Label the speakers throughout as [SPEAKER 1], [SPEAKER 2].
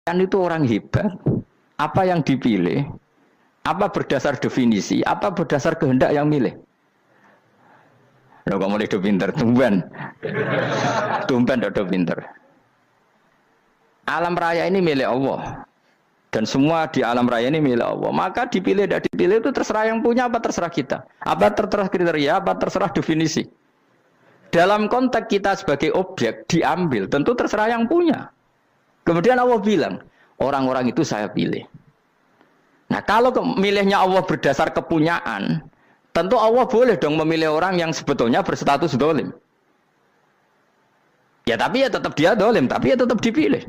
[SPEAKER 1] Kan itu orang hebat. Apa yang dipilih? Apa berdasar definisi? Apa berdasar kehendak yang milih? Lo kamu udah pinter, tumben. Tumben udah pinter. Alam raya ini milik Allah. Dan semua di alam raya ini milik Allah. Maka dipilih tidak dipilih itu terserah yang punya apa terserah kita. Apa terserah kriteria, apa terserah definisi. Dalam konteks kita sebagai objek diambil, tentu terserah yang punya. Kemudian Allah bilang, orang-orang itu saya pilih. Nah kalau milihnya Allah berdasar kepunyaan, tentu Allah boleh dong memilih orang yang sebetulnya berstatus dolim. Ya tapi ya tetap dia dolim, tapi ya tetap dipilih.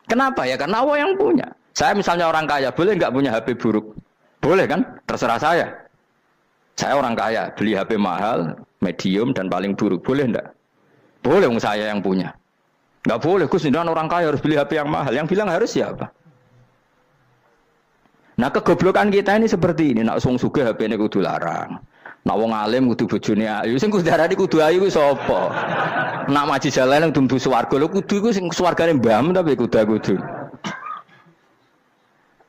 [SPEAKER 1] Kenapa ya? Karena Allah yang punya. Saya misalnya orang kaya, boleh nggak punya HP buruk? Boleh kan? Terserah saya. Saya orang kaya, beli HP mahal, medium dan paling buruk. Boleh enggak? Boleh saya yang punya. Nggak boleh, Gus, orang kaya harus beli HP yang mahal. Yang bilang harus siapa? Nah kegoblokan kita ini seperti ini. Nak wong sugih HP ini kudu larang. Nak wong alim kudu bojone ayu. Sing kudu darani kudu ayu ku sapa? Nak maji jalan yang dumdu swarga lho kudu iku sing swargane mbam tapi kudu.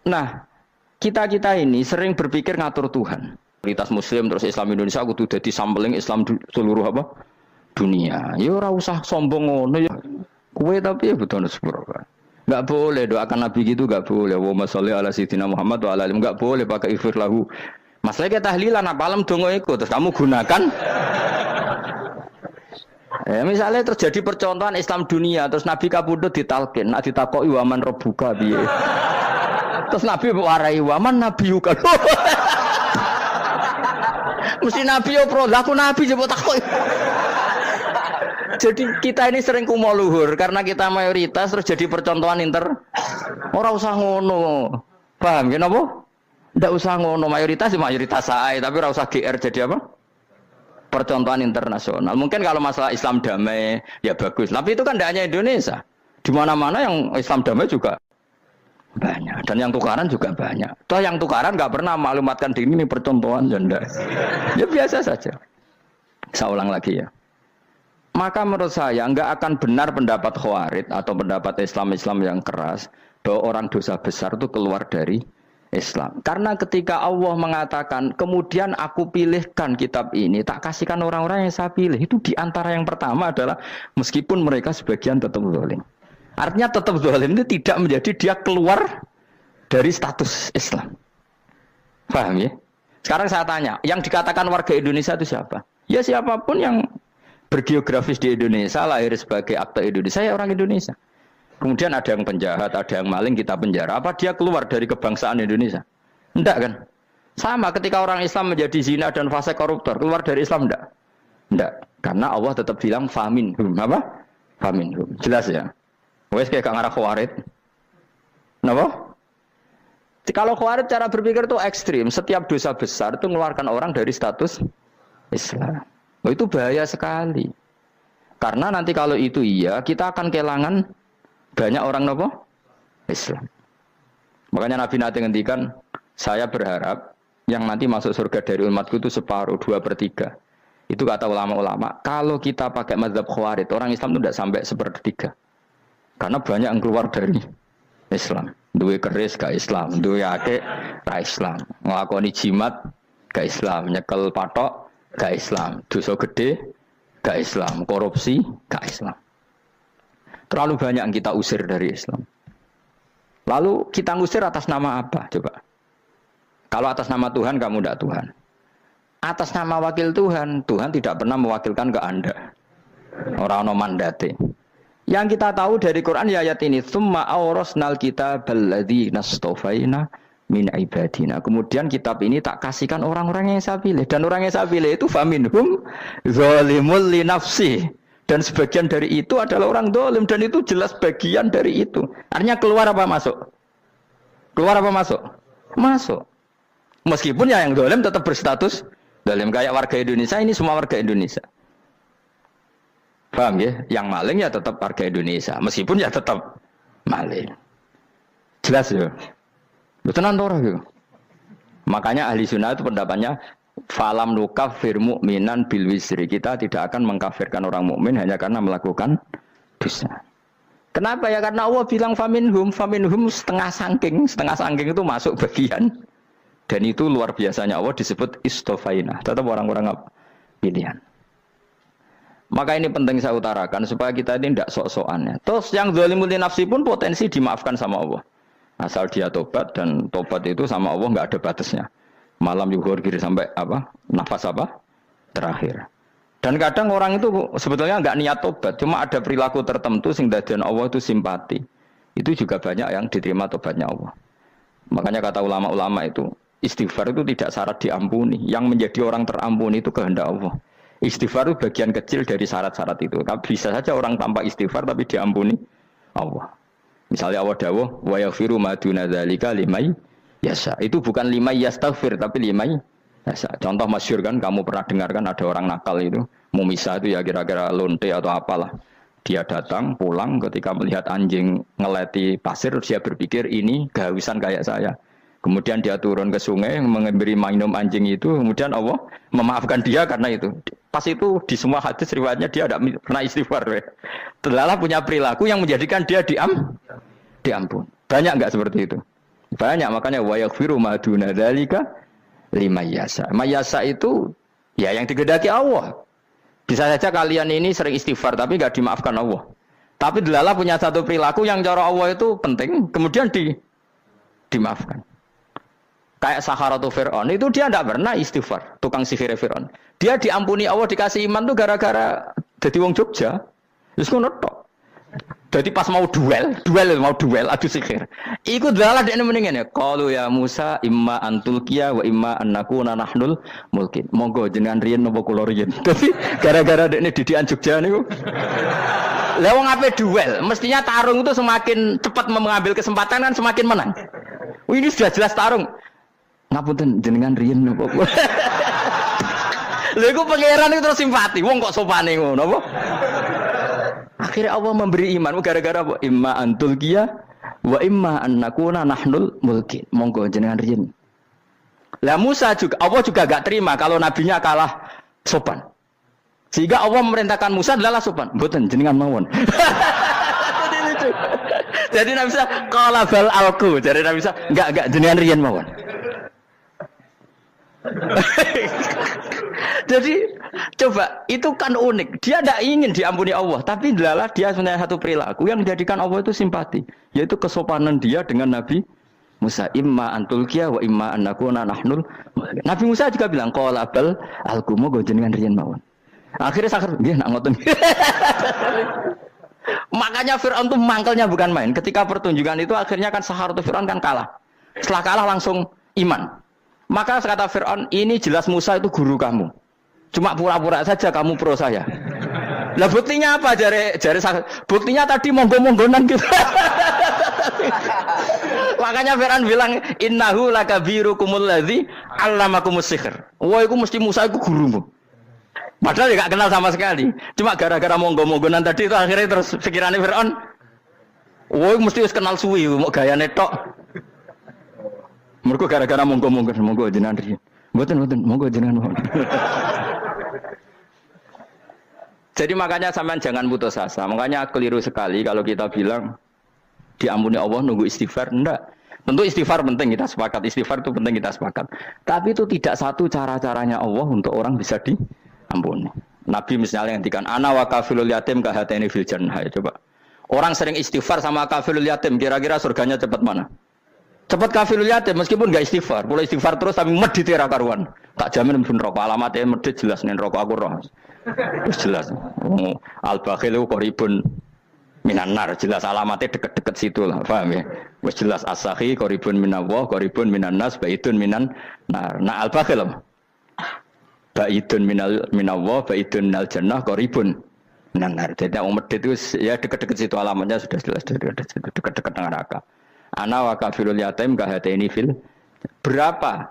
[SPEAKER 1] Nah, kita ini sering berpikir ngatur Tuhan. Komunitas Muslim terus Islam Indonesia kudu dadi sampling Islam seluruh apa? Dunia. Ya ora usah sombong ngono ya. Kowe tapi ya betul sepuro. Enggak boleh doakan Nabi gitu, enggak boleh. Allahumma sholli ala sayyidina Muhammad wa ala alihi. Enggak boleh pakai ighfir lahu. Masalah kita tahlilan apalem donga iku terus kamu gunakan. Misalnya terjadi percontohan Islam dunia terus Nabi kapundhut ditalkin, nak ditakoki waman rabbuka piye. Terus Nabi warai waman nabiyuka. Mesti Nabi yo pro, lah aku Nabi coba takoki. Jadi kita ini sering kumo luhur karena kita mayoritas terus jadi percontohan Ora usah ngono. Paham ya napa? Ndak usah ngono, mayoritas saya, tapi ora usah GR jadi apa? Percontohan internasional. Mungkin kalau masalah Islam damai ya bagus, tapi itu kan tidak hanya Indonesia. Di mana-mana yang Islam damai juga banyak dan yang tukaran juga banyak. Toh yang tukaran nggak pernah maklumatkan diri ini percontohan janda. Ya biasa saja. Saya ulang lagi ya. Maka menurut saya nggak akan benar pendapat Khawarij atau pendapat Islam yang keras bahwa orang dosa besar itu keluar dari Islam. Karena ketika Allah mengatakan kemudian aku pilihkan kitab ini tak kasihkan orang-orang yang saya pilih, itu diantara yang pertama adalah meskipun mereka sebagian tetap zalim. Artinya tetap zalim itu tidak menjadi dia keluar dari status Islam. Paham ya? Sekarang saya tanya, yang dikatakan warga Indonesia itu siapa? Ya siapapun yang bergeografis di Indonesia, lahir sebagai akte Indonesia, ya orang Indonesia. Kemudian ada yang penjahat, ada yang maling, kita penjara. Apa dia keluar dari kebangsaan Indonesia? Enggak kan? Sama ketika orang Islam menjadi zina dan fasik koruptor, keluar dari Islam enggak? Enggak. Karena Allah tetap bilang faminhum. Apa? Faminhum. Jelas ya? Wes kayak ngarah Khawarij. Kenapa? Kalau Khawarij cara berpikir itu ekstrim. Setiap dosa besar itu mengeluarkan orang dari status Islam. Oh, itu bahaya sekali. Karena nanti kalau itu iya, kita akan kehilangan banyak orang nopo Islam. Makanya Nabi nanti ngendikan, saya berharap yang nanti masuk surga dari umatku itu separuh, 2/3. Itu kata ulama-ulama. Kalau kita pakai mazhab Khawarij, orang Islam itu tidak sampai 1/3. Karena banyak yang keluar dari Islam. Duwe keris gak Islam, duwe akeh gak Islam, nglakoni jimat gak Islam, nyekel patok gak Islam, dosa gede gak Islam, korupsi gak Islam. Terlalu banyak yang kita usir dari Islam. Lalu kita ngusir atas nama apa? Coba. Kalau atas nama Tuhan kamu tidak Tuhan. Atas nama wakil Tuhan, Tuhan tidak pernah mewakilkan ke Anda. Orang-orang mandate. Yang kita tahu dari Quran ya ayat ini, tsumma awrasnal kitabal ladzina astafaina min ibadina. Kemudian kitab ini tak kasihkan orang-orang yang saya pilih, dan orang yang saya pilih itu faminhum zalimul li nafsi, dan sebagian dari itu adalah orang zalim, dan itu jelas bagian dari itu. Artinya keluar apa masuk? Keluar apa masuk? Masuk. Meskipun ya yang zalim tetap berstatus zalim, kayak warga Indonesia ini semua warga Indonesia. Paham ya? Yang maling ya tetap warga Indonesia, meskipun ya tetap maling. Jelas ya? Betulan ora gitu. Makanya ahli sunnah itu pendapatnya falam nukafir mu'minan bil wisri. Kita tidak akan mengkafirkan orang mukmin hanya karena melakukan dosa. Kenapa ya? Karena Allah bilang faminhum setengah sangking itu masuk bagian. Dan itu luar biasanya Allah disebut istofaina. Tetap orang-orang pilihan. Maka ini penting saya utarakan supaya kita ini tidak sok-sokan ya. Terus yang zalimul nafsi pun potensi dimaafkan sama Allah. Asal dia tobat dan tobat itu sama Allah nggak ada batasnya. Malam yuhur kiri sampai apa? Nafas apa? Terakhir. Dan kadang orang itu sebetulnya nggak niat tobat, cuma ada perilaku tertentu sehingga dadian Allah itu simpati. Itu juga banyak yang diterima tobatnya Allah. Makanya kata ulama-ulama itu, istighfar itu tidak syarat diampuni. Yang menjadi orang terampuni itu kehendak Allah. Istighfar itu bagian kecil dari syarat-syarat itu. Bisa saja orang tanpa istighfar tapi diampuni Allah. Misalnya Allah dawuh, wa yaghfiru ma duna dzalika limay yasha. Itu bukan limay yastaghfir tapi limay yasha. Contoh masyhur kan, kamu pernah dengar kan ada orang nakal itu, mumisa itu ya kira-kira lonte atau apalah. Dia datang, pulang ketika melihat anjing ngeleti pasir, dia berpikir ini kehausan kayak saya. Kemudian dia turun ke sungai, memberi minum anjing itu, kemudian Allah memaafkan dia karena itu. Pas itu di semua hadis riwayatnya dia tidak pernah istighfar. Terlalu punya perilaku yang menjadikan dia diampun. Banyak enggak seperti itu? Banyak, makanya wa yaghfiru ma duna dzalika liman yasha. Mayasa itu ya yang digedaki Allah. Bisa saja kalian ini sering istighfar tapi enggak dimaafkan Allah. Tapi delala punya satu perilaku yang cara Allah itu penting, kemudian dimaafkan. Kayak Saharatu Fir'aun itu dia tidak pernah istighfar, tukang sihir Fir'aun. Dia diampuni Allah dikasih iman tuh gara-gara jadi wong Jogja. Terus ngono tok. Jadi pas mau duel adu sihir. Iku dalah dekne mendingan ya. Qalu ya Musa imma antulqiya wa imma annakuna nahnul mulkin. Monggo jenengan riyen napa kula riyen. Dadi gara-gara dekne didikan Jogja niku. Lah wong ape duel, mestinya tarung itu semakin cepat mengambil kesempatan kan semakin menang. Ini sudah jelas tarung. Ngapunten jenengan riyen napa kula. Lha iku pangeran itu terus simpati. Wong kok sopane ngono apa? Akhirnya Allah memberi iman gara-gara apa? Imma antulqiya wa imma annakuna nahnul mulkin. Monggo jenengan riyen. Lah Musa juga Allah juga enggak terima kalau nabinya kalah sopan. Sehingga Allah memerintahkan Musa adalah sopan. Mboten jenengan mawon. Jadi Nabi Musa qala bal alqu. Jadi Nabi Musa enggak jenengan riyen mawon. Jadi coba itu kan unik. Dia tidak ingin diampuni Allah, tapi adalah dia punya satu perilaku yang menjadikan Allah itu simpati, yaitu kesopanan dia dengan Nabi Musa. Imma antulqiya wa imma annakuna nahnul. Nabi Musa juga bilang qala bal alqumu go jenengan riyen mawon. Akhirnya sakar nggih nak ngoten. Makanya Firaun itu mangkelnya bukan main. Ketika pertunjukan itu akhirnya kan Saharatu Firaun kan kalah. Setelah kalah langsung iman. Maka kata Fir'aun, ini jelas Musa itu guru kamu. Cuma pura-pura saja kamu pro saya. Lah buktinya apa? Jare buktinya tadi monggo-monggonan gitu. Makanya Fir'aun bilang, innahu lakabirukumul ladzi 'allamakumus sihr. Wah, itu mesti Musa itu gurumu. Padahal dia enggak kenal sama sekali. Cuma gara-gara monggo-monggonan tadi itu akhirnya terus pikirannya Fir'aun, wah, mesti harus kenal suwi, mau gayane tok. Mergo gara-gara monggo jenengan riyen. Mboten monggo jenengan mawon. Jadi makanya sampean jangan putus asa. Makanya keliru sekali kalau kita bilang diampuni Allah nunggu istighfar. Enggak. Tentu istighfar penting, kita sepakat. Istighfar itu penting, kita sepakat. Tapi itu tidak satu cara-caranya Allah untuk orang bisa diampuni. Nabi misalnya ngendikan ana wa kafilul yatim ka hatani fil jannah. Coba. Orang sering istighfar sama kafilul yatim, kira-kira surganya cepat mana? Cepat kafirul yatim meskipun enggak istighfar, boleh istighfar terus tapi medit ra karuan. Tak jamin mungkin rokok alamatnya medit jelas nen rokok aku roh. Wis jelas. Al bakhilu qaribun minan nar, jelas alamatnya deket-deket situ lah, paham ya? Wis jelas as-sakhi qaribun minallah, qaribun minan nas, baitun minan nar. Nah al bakhil baitun minallah, baitun minal jannah, qaribun minan nar. Jadi yang medit itu ya deket-deket situ alamatnya sudah jelas deket-deket neraka. Ana wa kafirul yatim kahataini fil. Berapa?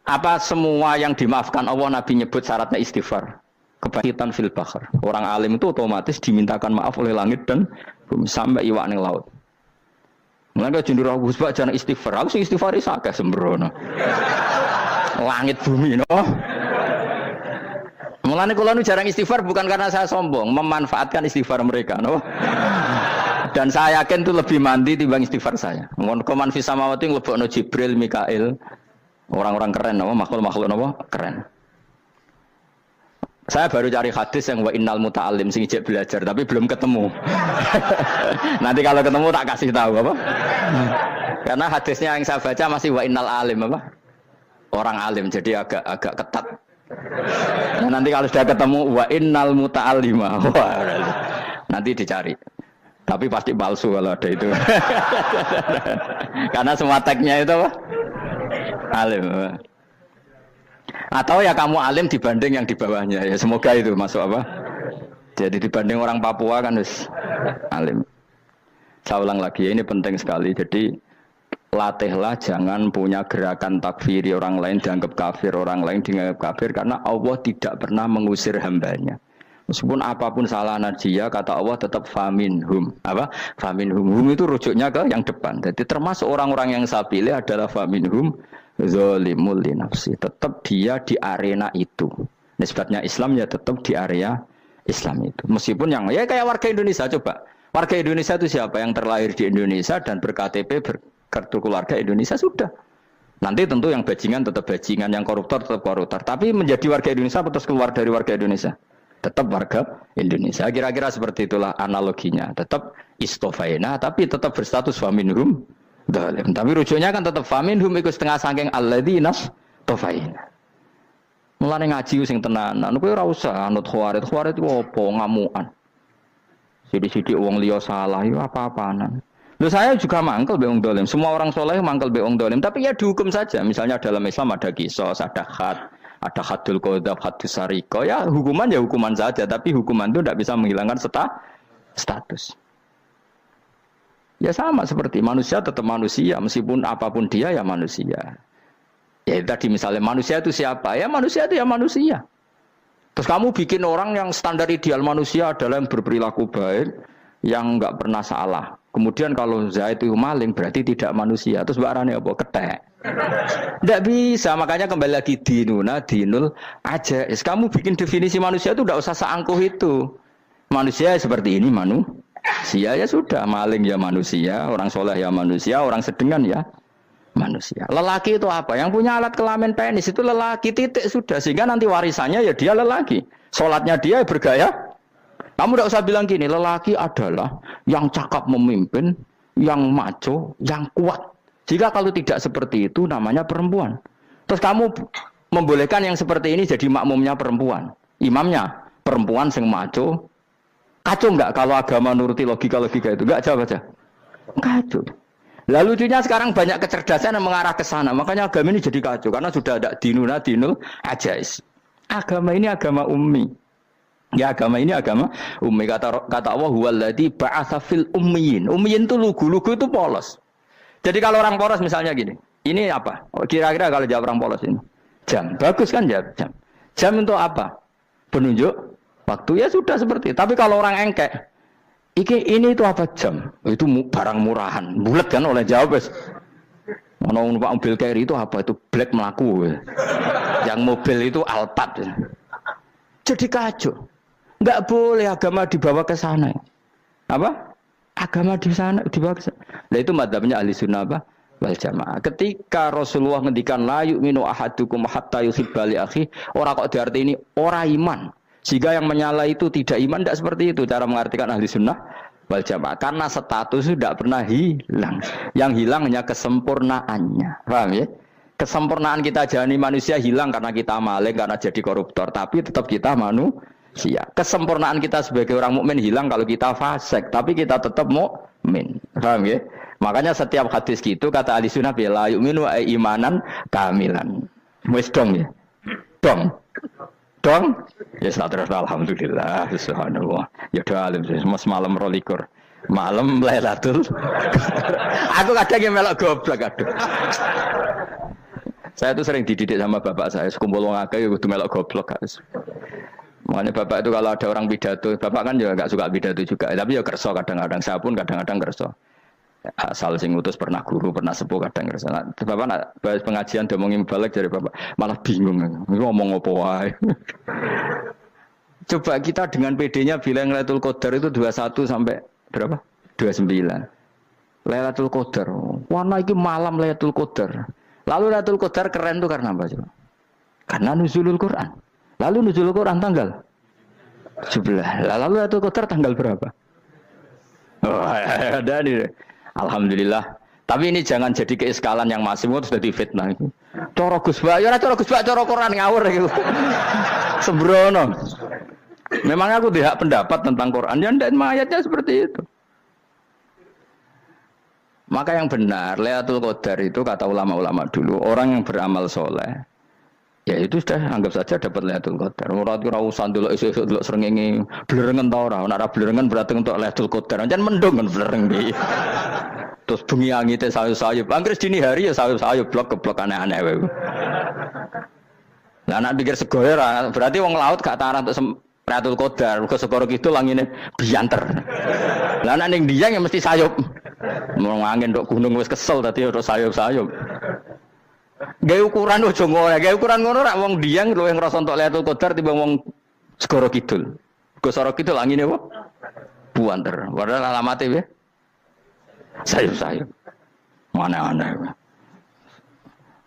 [SPEAKER 1] Apa semua yang dimaafkan Allah Nabi nyebut syaratnya istighfar? Kebahitan fil bahr. Orang alim itu otomatis dimintakan maaf oleh langit dan bumi sampai iwak ning laut. Mulane jendur aku sebab jangan istighfar. Aku sing istighfar is akeh sembrono. Langit bumi no. Mulane kula nu jarang istighfar bukan karena saya sombong, memanfaatkan istighfar mereka no. Dan saya yakin itu lebih mandi timbang istighfar saya. Koman fi samawati nglebokno Jibril, Mikail. Orang-orang keren apa makhluk-makhluk apa keren. Saya baru cari hadis yang wa innal muta'allim sing ijek belajar tapi belum ketemu. Nanti kalau ketemu tak kasih tahu apa? Karena hadisnya yang saya baca masih wa innal alim apa? Orang alim jadi agak ketat. Nah, nanti kalau sudah ketemu wa innal muta'allima. Wah, nanti dicari. Tapi pasti palsu kalau ada itu. Karena semua tagnya itu apa? Alim. Atau ya kamu alim dibanding yang di bawahnya. Ya semoga itu masuk apa? Jadi dibanding orang Papua kan harus alim. Saya ulang lagi ya, ini penting sekali. Jadi latihlah jangan punya gerakan takfiri orang lain dianggap kafir, orang lain dianggap kafir karena Allah tidak pernah mengusir hambanya. Meskipun apapun salah najiyah, kata Allah tetap faminhum. Apa? Faminhum. Hum itu rujuknya ke yang depan. Jadi termasuk orang-orang yang saya pilih adalah faminhum zalimul li nafsi. Tetap dia di arena itu. Nisbatnya Islam ya tetap di area Islam itu. Meskipun yang ya kayak warga Indonesia coba. Warga Indonesia itu siapa? Yang terlahir di Indonesia dan ber-KTP berkartu keluarga Indonesia sudah. Nanti tentu yang bajingan tetap bajingan, yang koruptor tetap koruptor. Tapi menjadi warga Indonesia terus keluar dari warga Indonesia. Tetap warga Indonesia. Kira-kira seperti itulah analoginya. Tetap istofaina, tapi tetap berstatus faminhum dalim. Tapi rujuknya kan tetap faminhum ikut setengah sangking alladzina tofaina. Mulane ngaji sing tenanan. Kowe ora usah anut khawarit. Khawarit itu apa? Ngamukan. Sidik-sidik wong liya salah itu apa-apaanan. Loh saya juga mangkel be wong dolim. Semua orang soleh mangkel be wong dolim. Tapi ya dihukum saja. Misalnya dalam Islam ada kisos, ada had. Ada hadul qadzaf, hadus sariko, ya hukuman saja, tapi hukuman itu tidak bisa menghilangkan status. Ya sama seperti manusia tetap manusia, meskipun apapun dia ya manusia. Ya tadi misalnya manusia itu siapa? Ya manusia itu ya manusia. Terus kamu bikin orang yang standar ideal manusia adalah yang berperilaku baik, yang nggak pernah salah. Kemudian kalau Zaid itu maling berarti tidak manusia. Terus barangnya apa? Ketek. Tidak bisa, makanya kembali lagi dinul aja. Kamu bikin definisi manusia itu tidak usah seangkuh itu. Manusia seperti ini manusia ya sudah, maling ya manusia, orang soleh ya manusia, orang sedengan ya manusia. Lelaki itu apa? Yang punya alat kelamin penis itu lelaki titik sudah. Sehingga nanti warisannya ya dia lelaki. Sholatnya dia bergaya. Kamu tidak usah bilang gini, lelaki adalah yang cakap memimpin, yang maco, yang kuat. Jika kalau tidak seperti itu namanya perempuan. Terus kamu membolehkan yang seperti ini jadi makmumnya perempuan. Imamnya perempuan sing maco. Kacau enggak kalau agama nuruti logika-logika itu? Enggak jawab aja. Kacau. Lalu lucunya sekarang banyak kecerdasan yang mengarah ke sana. Makanya agama ini jadi kacau. Karena sudah ada dinul ajais. Agama ini agama ummi. Ya agama ini agama ummi. Kata Allah huwallazi ba'atsa fil ummiyin. Ummiyin itu lugu itu polos. Jadi kalau orang polos misalnya gini, ini apa? Kira-kira kalau jawab orang polos ini, jam. Bagus kan jawab jam. Jam untuk apa? Penunjuk waktu ya sudah seperti. Tapi kalau orang engkek, ini itu apa jam? Itu barang murahan. Bulat kan oleh jawab. Mau numpak mobil carry itu apa? Itu black melaku. Yang mobil itu Alphard. Jadi kacau. Enggak boleh agama dibawa ke sana. Apa? Agama di sana dibawa ke sana. Nah itu madzhabnya ahli sunnah apa? Wal jamaah. Ketika Rasulullah ngendikan la yu'minu ahadukum hatta yuhibba li akhi, ora kok diarti ini ora iman. Jika yang menyala itu tidak iman, tidak seperti itu cara mengartikan ahli sunnah wal jamaah. Karena status itu tidak pernah hilang. Yang hilang hanya kesempurnaannya. Paham ya? Kesempurnaan kita jalani manusia hilang karena kita maling, karena jadi koruptor. Tapi tetap kita manusia. Kesempurnaan kita sebagai orang mukmin hilang kalau kita fasik, tapi kita tetap mukmin. Paham ya? Makanya setiap hadis gitu kata ahli sunnah la yu'minu imanan kamilan. Wis dong ya. Dong. Ya terus alhamdulillah subhanallah. Ya doa alim semalam 12. Malam Lailatul. Aku kadang yang melok goblok aduh. Saya tuh sering dididik sama bapak saya, sekumpul wong akeh ya kudu melok goblok guys. Makanya bapak itu kalau ada orang pidato, bapak kan juga enggak suka pidato juga, tapi ya kerso kadang-kadang, saya pun kadang-kadang kerso. Asal sing ngutus pernah guru, pernah sepuh kadang kerso. Nah, bapak nak bahas pengajian ngomongin balik dari bapak, malah bingung. Ngomong apa wae. Coba kita dengan PD-nya bilang Lailatul Qadar itu 21 sampai berapa? 29. Lailatul Qadar. Warna iki malam Lailatul Qadar. Lalu Lailatul Qadar keren tuh karena apa coba? Karena nuzulul Quran. Lalu nuzulul Quran tanggal 17. Lalu Lailatul Qadar tanggal berapa? Oh, ada nih. Alhamdulillah. Tapi ini jangan jadi keiskalan yang masih itu sudah difitnah. Coro Gus Bak, ya coro Gus Bak, coro Quran ngawur gitu. Sembrono. Memang aku tidak pendapat tentang Quran, ya dan ayatnya seperti itu. Maka yang benar, Lailatul Qadar itu kata ulama-ulama dulu, orang yang beramal soleh, ya itu sudah anggap saja dapat Lailatul Qadar. Ora usah ndelok esuk-esuk ndelok srengenge blerengen ta ora. Nek ora blerengen berarti untuk Lailatul Qadar. Jan mendung kan blereng iki. Terus bengi angite sayup-sayup. Anggere dini hari ya sayup-sayup blok-blok aneh-aneh wae. Lah nek pikir segoyo ora, berarti wong laut gak tarah untuk Lailatul Qadar. Mergo segoro kidul langine bianter. Lah nek ning Dieng ya mesti sayup. Mau angin tok gunung wis kesel dadi ora sayup-sayup. Gawe ukuran ojo ngono, gawe ukuran ngono rak wong Dieng luwih ngrasa entuk Lailatul Qadar timbang wong segoro kidul. Go segoro kidul angine apa? Buanter. Padahal alamate piye? Sayup-sayup. Mana-mana.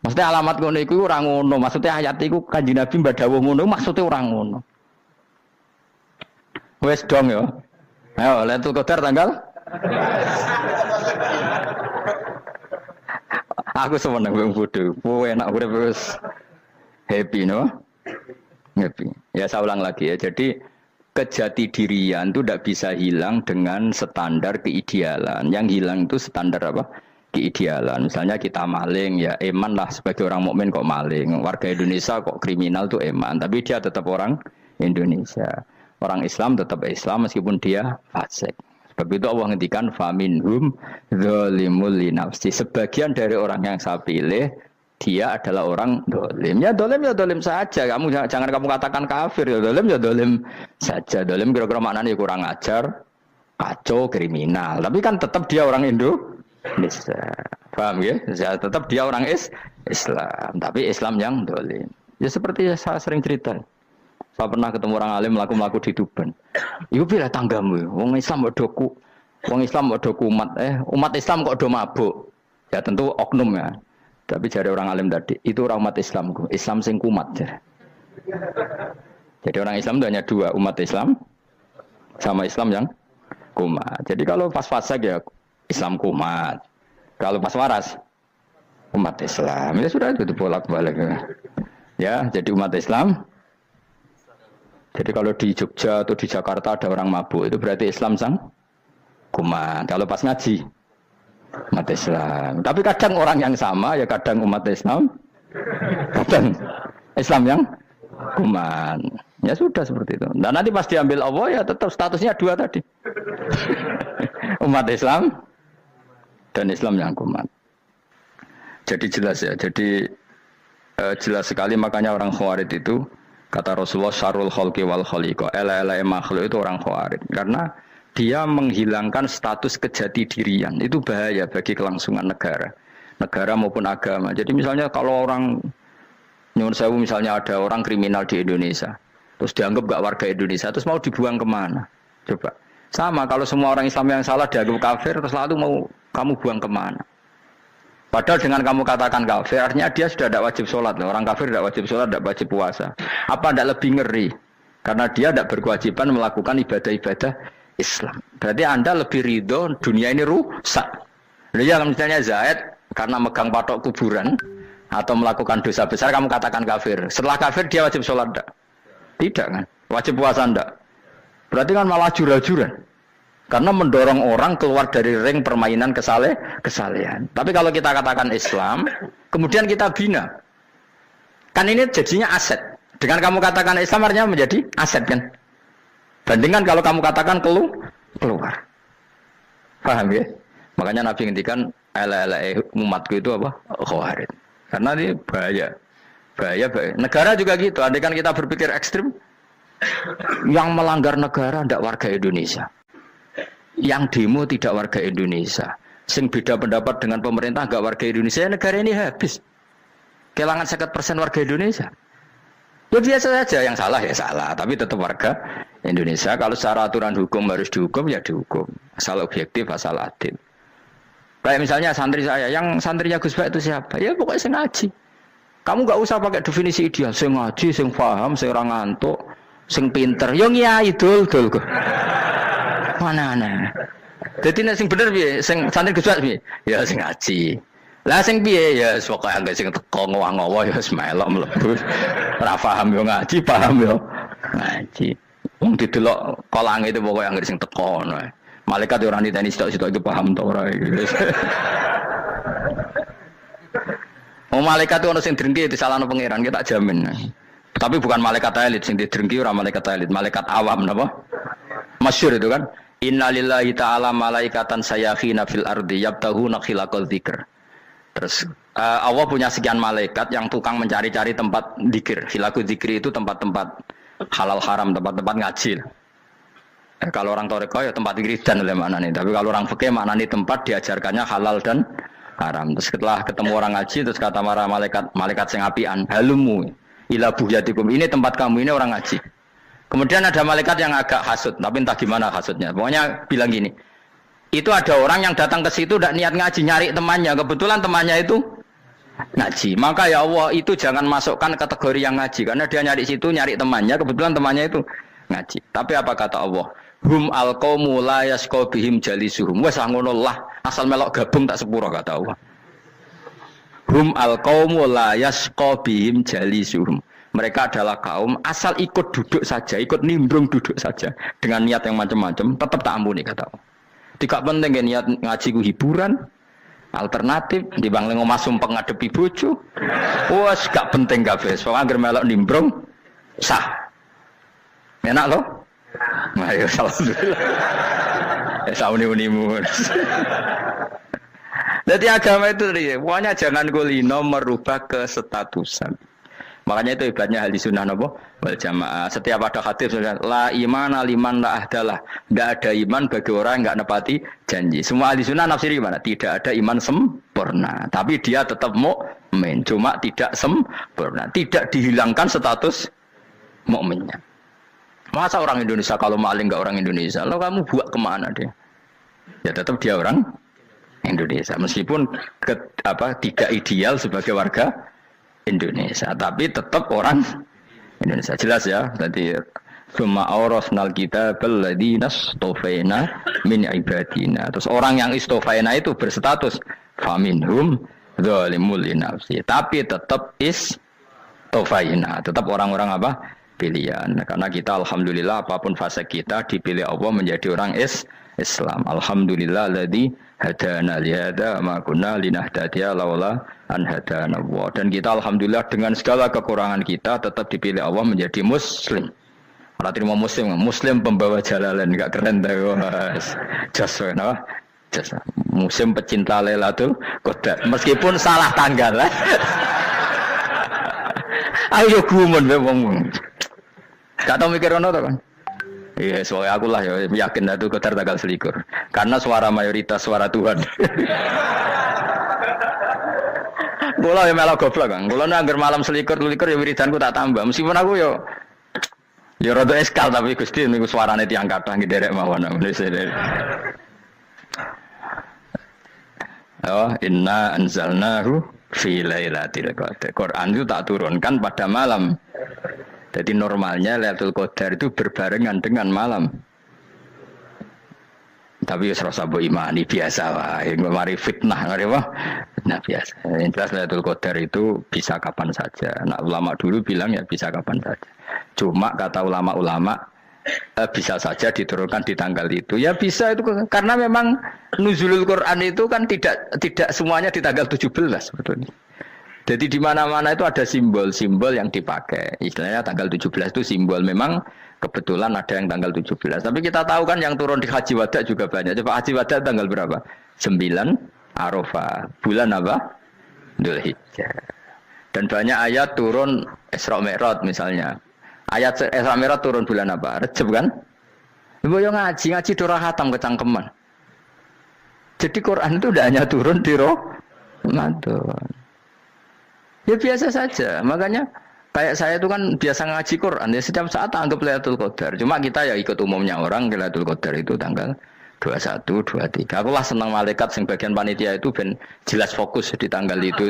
[SPEAKER 1] Maksudnya alamat ngono iku ora ngono, maksudnya ayat iku Kanjeng Nabi mbadhawuh ngono, maksudnya ora ngono. Wes dong ya. Ayo Lailatul Qadar tanggal aku seneng wong bodho. Kowe enak urip wis happy no? Happy. Ya saya ulang lagi ya. Jadi kejati dirian itu tidak bisa hilang dengan standar keidealan. Yang hilang itu standar apa? Keidealan. Misalnya kita maling, ya eman lah sebagai orang mukmin kok maling. Warga Indonesia kok kriminal tuh eman, tapi dia tetap orang Indonesia. Orang Islam tetap Islam meskipun dia fasik. Sebab itu Allah ngendikan faminhum zalimul linafsi. Sebagian dari orang yang saya pilih dia adalah orang dolim. Ya dolim saja. Kamu jangan kamu katakan kafir. Ya dolim saja. Dolim kira-kira maknanya kurang ajar, kacau, kriminal. Tapi kan tetap dia orang Indonesia. Paham ya? Ya tetap dia orang Islam. Tapi Islam yang dolim. Ya seperti saya sering cerita. Saya pernah ketemu orang alim melaku-melaku di Tuban. Iku pilih tanggamu. Wong Islam kok doku. Wong Islam kok doku umat. Umat Islam kok do mabuk. Ya tentu oknum ya. Tapi jari orang alim tadi, itu orang umat Islam. Islam sing kumat. Jadi orang Islam itu hanya dua, umat Islam sama Islam yang kumat. Jadi kalau pas fasik ya Islam kumat. Kalau pas waras umat Islam. Ya sudah itu bolak-balik. Ya, jadi umat Islam. Jadi kalau di Jogja atau di Jakarta ada orang mabuk, itu berarti Islam sang kumat. Kalau pas ngaji umat Islam. Tapi kadang orang yang sama ya kadang umat Islam, kadang Islam yang kuman. Ya sudah seperti itu. Dan nanti pas diambil Allah ya tetap statusnya dua tadi. Umat Islam dan Islam yang kuman. Jadi jelas ya. Jadi jelas sekali makanya orang Khawarij itu kata Rasulullah syarrul khalqi wal khaliqa. Ela-ela makhluk itu orang Khawarij karena dia menghilangkan status kejati dirian. Itu bahaya bagi kelangsungan negara maupun agama. Jadi misalnya kalau orang nyuwun sewu misalnya ada orang kriminal di Indonesia, terus dianggap gak warga Indonesia, terus mau dibuang kemana? Coba. Sama kalau semua orang Islam yang salah dianggap kafir, terus lalu mau kamu buang kemana? Padahal dengan kamu katakan kafir, artinya dia sudah tidak wajib sholat. Orang kafir tidak wajib sholat, tidak wajib puasa. Apa tidak lebih ngeri? Karena dia tidak berkewajiban melakukan ibadah-ibadah Islam. Berarti Anda lebih ridho dunia ini rusak. Ya misalnya Zaid karena megang patok kuburan atau melakukan dosa besar kamu katakan kafir. Setelah kafir dia wajib sholat enggak? Tidak kan? Wajib puasa enggak? Berarti kan malah jura-juran. Karena mendorong orang keluar dari ring permainan kesalehan. Tapi kalau kita katakan Islam, kemudian kita bina. Kan ini jadinya aset. Dengan kamu katakan Islam artinya menjadi aset kan? Bandingkan kalau kamu katakan keluar. Paham ya? Makanya Nabi ngendikan ala umatku itu apa? Khawarij. Karena ini bahaya. Bahaya. Negara juga gitu. Andai kan kita berpikir ekstrim, yang melanggar negara tidak warga Indonesia. Yang demo tidak warga Indonesia. Sing beda pendapat dengan pemerintah enggak warga Indonesia, negara ini habis. Kehilangan 50% warga Indonesia. Ya biasa saja, yang salah ya salah, tapi tetap warga Indonesia. Kalau secara aturan hukum harus dihukum ya dihukum, asal objektif, asal adil. Kayak misalnya santri saya, yang santrinya Gus Bak itu siapa? Ya pokoknya sing ngaji. Kamu nggak usah pakai definisi ideal, sing ngaji, sing paham, sing ora ngantuk, sing pinter. Yo ngiyai dul kok. Mana. Jadi nek sing bener piye? Sing santri Gus Bak piye? Ya sing ngaji. Lah sing piye ya pokoke anggere sing teko ngowah-ngowah ya wis melok mlebu. Ora paham yo ngaji, paham yo ngaji. Wong didelok kolange itu pokoke anggere sing teko ngono. Malaikat ora niteni sitok-sitok itu paham ta ora iki. Oh malaikat itu ono sing drengki disalahno pangeran kita jamin. Tapi bukan malaikat elit sing didrengki ora malaikat elit, malaikat awam napa? Masyhur itu kan. Innalillahi ta'ala malaikatan sayakhina fil ardi yabtahuna khilaqal dzikr. Terus Allah punya sekian malaikat yang tukang mencari-cari tempat dzikir. Khilaqul dzikri itu tempat-tempat halal haram, tempat-tempat ngaji. Kalau orang toreko ya tempat wiridan oleh makna nih. Tapi kalau orang fikih makna nih tempat diajarkannya halal dan haram. Terus setelah ketemu orang ngaji terus kata para malaikat sing apian, halumu ila buyatikum. Ini tempat kamu, ini orang ngaji. Kemudian ada malaikat yang agak hasud, tapi entah gimana hasudnya. Pokoknya bilang gini, itu ada orang yang datang ke situ tidak niat ngaji, nyari temannya. Kebetulan temannya itu ngaji. Maka ya Allah itu jangan masukkan kategori yang ngaji, karena dia nyari situ, nyari temannya. Kebetulan temannya itu ngaji. Tapi apa kata Allah? Hum alqaumu la yasqa bihim jalisuhum. Wes ngono lah, asal melok gabung tak sepuro kata Allah. Hum alqaumu la yasqa bihim jalisuhum. Mereka adalah kaum asal ikut duduk saja, ikut nimbrung duduk saja dengan niat yang macam-macam, tetap tak ampuni kata Allah. Tidak penting ya niat ngaji ku hiburan, alternatif di bang lengo masum pengadepi bojo. Wes gak penting kabeh. Soale anggere melok nimbrung sah. Enak loh? Nah, ya alhamdulillah. Ya sauni-unimu. Jadi agama itu pokoknya jangan kulino merubah kesestatusan. Makanya itu hebatnya ahli sunnah napa wal jamaah. Setiap ada hadis la iman liman la ahdalah. Tidak ada iman bagi orang yang enggak nepati janji. Semua ahli sunnah nafsiri gimana? Tidak ada iman sempurna, tapi dia tetap mukmin, cuma tidak sempurna. Tidak dihilangkan status mukminnya. Masa orang Indonesia kalau maling enggak orang Indonesia? Lo kamu buat kemana dia? Ya tetap dia orang Indonesia meskipun tidak ideal sebagai warga Indonesia, tapi tetap orang Indonesia. Jelas ya. Jadi summa awrasnal kitabal ladzina istofaina min ibadina. Terus orang yang istofaina itu berstatus faminhum zalimul linafsi. Tapi tetap istofaina, tetap orang-orang apa? Pilihan. Karena kita alhamdulillah apapun fase kita dipilih Allah menjadi orang Islam. Alhamdulillah alladzi hadana lihada ma kunna linahtadiya laula an hadana Allah. Dan kita alhamdulillah dengan segala kekurangan kita tetap dipilih Allah menjadi muslim. Ora terima muslim pembawa jalalain, enggak keren ta Mas. Jas napa? Jas. Muslim pecinta Lailatul Qadar. Meskipun salah tanggal. Ayo gumun wae wong. Gak tau mikir ono to kan? Iya, soalnya aku lah ya yakin itu Qadar tanggal 21. Karena suara mayoritas suara Tuhan. Kula ya melok goblok kan. Kula nek malam 21 ya wiridanku tak tambah. Meskipun aku ya rada eskal tapi Gusti niku suarane tiyang kathah nderek mawon. Oh, inna anzalnahu fi lailatul qadar. Quran itu tak turunkan pada malam. Jadi normalnya Lailatul Qadar itu berbarengan dengan malam. Tapi wis rasa mbok imani biasa wae, mari fitnah ngene wah. Nah biasa. Yang jelas Lailatul Qadar itu bisa kapan saja. Nah ulama dulu bilang ya bisa kapan saja. Cuma kata ulama-ulama bisa saja diturunkan di tanggal itu. Ya bisa itu karena memang nuzulul Quran itu kan tidak semuanya di tanggal 17 sebetulnya. Jadi di mana-mana itu ada simbol-simbol yang dipakai. Istilahnya tanggal 17 itu simbol. Memang kebetulan ada yang tanggal 17. Tapi kita tahu kan yang turun di Haji Wada juga banyak. Coba Haji Wada tanggal berapa? 9 Arafah. Bulan apa? Dzulhijjah. Dan banyak ayat turun Isra Mi'raj misalnya. Ayat Isra Mi'raj turun bulan apa? Rejab kan? Ibu yang ngaji dora khatam kecangkeman. Jadi Quran itu tidak hanya turun di Ramadan. Ya biasa saja, makanya Kayak saya itu kan biasa ngaji Quran ya setiap saat anggap Lailatul Qadar. Cuma kita ya ikut umumnya orang Lailatul Qadar itu tanggal 21, 23. Aku lah senang malaikat sing bagian panitia itu ben jelas fokus di tanggal itu.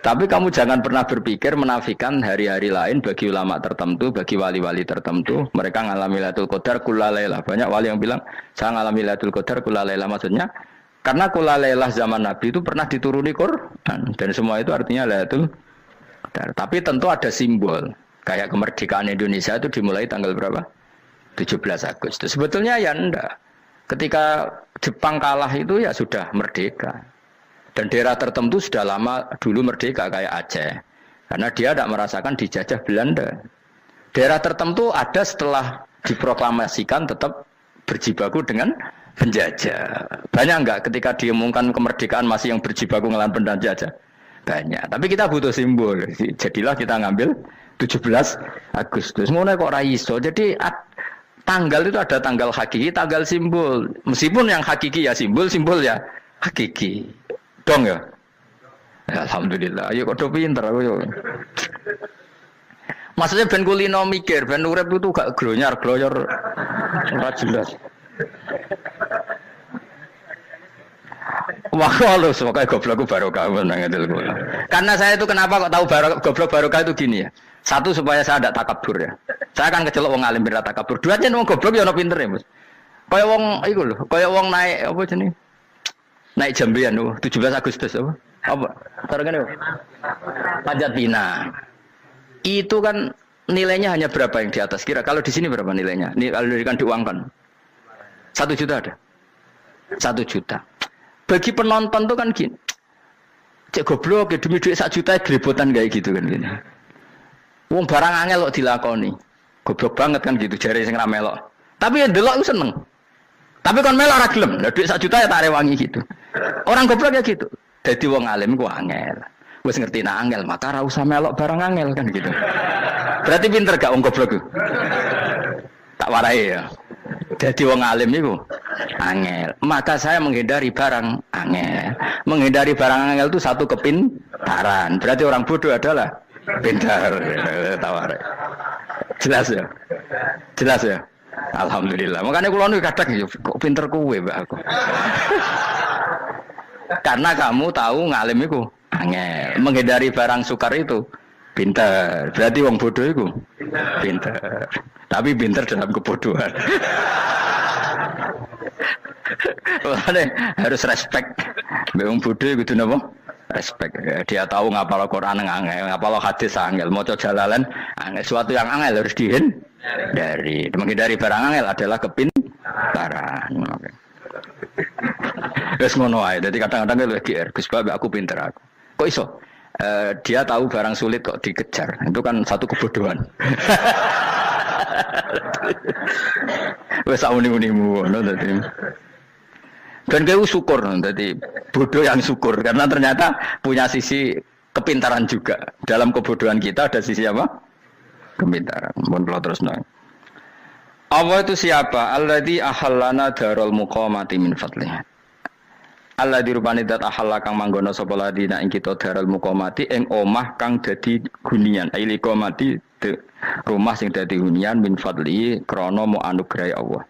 [SPEAKER 1] Tapi kamu jangan pernah berpikir menafikan hari-hari lain bagi ulama tertentu, bagi wali-wali tertentu. Mereka ngalami Lailatul Qadar kullailah. Banyak wali yang bilang saya ngalami Lailatul Qadar kullailah, maksudnya karena kullailah zaman Nabi itu pernah dituruni Quran dan semua itu artinya Lailatul Qadar. Tapi tentu ada simbol. Kayak kemerdekaan Indonesia itu dimulai tanggal berapa? 17 Agustus. Sebetulnya ya enggak. Ketika Jepang kalah itu ya sudah merdeka. Dan daerah tertentu sudah lama dulu merdeka kayak Aceh. Karena dia tidak merasakan dijajah Belanda. Daerah tertentu ada setelah diproklamasikan tetap berjibaku dengan penjajah. Banyak enggak ketika diumumkan kemerdekaan masih yang berjibaku ngelawan penjajah? Banyak. Tapi kita butuh simbol. Jadilah kita ngambil 17 Agustus. Ngono kok ra iso. Jadi tanggal itu ada tanggal hakiki, tanggal simbol. Meskipun yang hakiki ya simbol, simbol ya hakiki. Dong ya? Alhamdulillah. Ayo kok pinter aku yo. Maksudnya ben kulino mikir, ben urip itu gak glonyar-glonyor ora jelas. Wah, lu semoga goblokku barokah menang itu. Karena saya itu kenapa kok tahu goblok barokah itu gini ya. Satu supaya saya tidak takabur ya. Saya akan kecelok wong alim berat takabur. Dua aja wong goblok ya ono pinter ya, Mas. Kaya wong iku lho, kaya wong naik apa jenenge? Naik jambian lho, 17 Agustus apa? Apa? Tarengane apa? Panjat Pinang. Itu kan nilainya hanya berapa yang di atas kira? Kalau di sini berapa nilainya? Kalau diuangkan 1 juta ada. 1 juta. Bagi penonton tuh kan gini, cek goblok ya demi duit 1 juta grebotan kayak gitu kan gini. Wong barang angel kok dilakoni, goblok banget kan gitu jari sing ra melok. Tapi ya delok seneng. Tapi kon melok ora gelem, lah duit 1 juta ya tak rewangi gitu. Orang goblok ya gitu. Dadi wong alim ku angel. Wis ngerti nak angel maka ora usah melok barang angel kan gitu. Berarti pinter gak wong goblok ku? Tak warai ya. Jadi wong alim itu angel. Maka saya menghindari barang angel. Menghindari barang angel itu satu kepintaran. Berarti orang bodoh adalah pintar. Tawar. Jelas ya. Jelas ya. Alhamdulillah. Makanya kula nu kadang kok pinter kowe mbak aku. Karena kamu tahu ngalim itu angel. Menghindari barang sukar itu pintar. Berarti wong bodoh itu pintar. Tapi pintar dalam kebodohan. Makanya harus respect. Wong bodoh itu napa? Respect. Dia tahu ngapal Quran angel, ngapal hadis angel, maca jalalan angel. Suatu yang angel harus dihindari. Menghindari barang angel adalah kepintaran. Wes ngono ae. Dadi kadang-kadang lho GR, Gus Bab aku pinter aku. Kok iso? Dia tahu barang sulit kok dikejar. Itu kan satu kebodohan. Wes uni-unimu ngono dadi. Dan kayak syukur dadi bodoh yang syukur karena ternyata punya sisi kepintaran juga. Dalam kebodohan kita ada sisi apa? Kepintaran. Mohon kula terusno. Allah itu siapa? Alladzi ahallana darul muqamati min fadlih. Alladzi rupane dat ahalla kang manggono sapa ladina ing kita darul muqamati ing omah kang dadi hunian. Aili qamati rumah sing dadi hunian min fadli krana mu anugrahi Allah.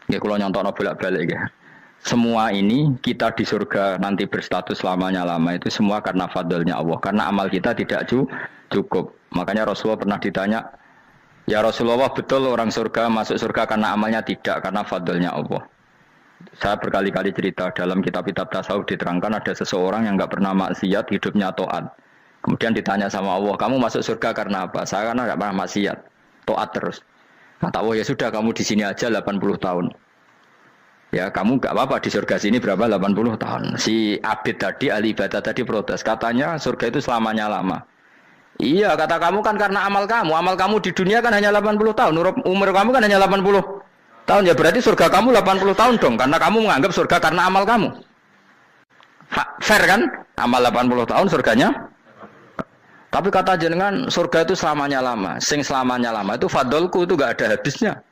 [SPEAKER 1] Nggih kula nyontokno bolak-balik nggih. Semua ini kita di surga nanti berstatus lamanya-lama itu semua karena fadlnya Allah. Karena amal kita tidak cukup. Makanya Rasulullah pernah ditanya, "Ya Rasulullah, betul orang surga masuk surga karena amalnya tidak karena fadlnya Allah?" Saya berkali-kali cerita dalam kitab-kitab tasawuf diterangkan ada seseorang yang enggak pernah maksiat, hidupnya taat. Kemudian ditanya sama Allah, "Kamu masuk surga karena apa?" "Saya karena enggak pernah maksiat, taat terus." Kata Allah, "Ya sudah kamu di sini aja 80 tahun." Ya kamu enggak apa-apa di surga sini berapa 80 tahun. Si Abid tadi, ahli ibadah tadi protes. Katanya surga itu selamanya lama. Iya kata kamu kan karena amal kamu. Amal kamu di dunia kan hanya 80 tahun. Umur kamu kan hanya 80 tahun. Ya berarti surga kamu 80 tahun dong. Karena kamu menganggap surga karena amal kamu. Fair kan? Amal 80 tahun surganya. Tapi kata jenengan surga itu selamanya lama. Sing selamanya lama itu fadolku itu gak ada habisnya.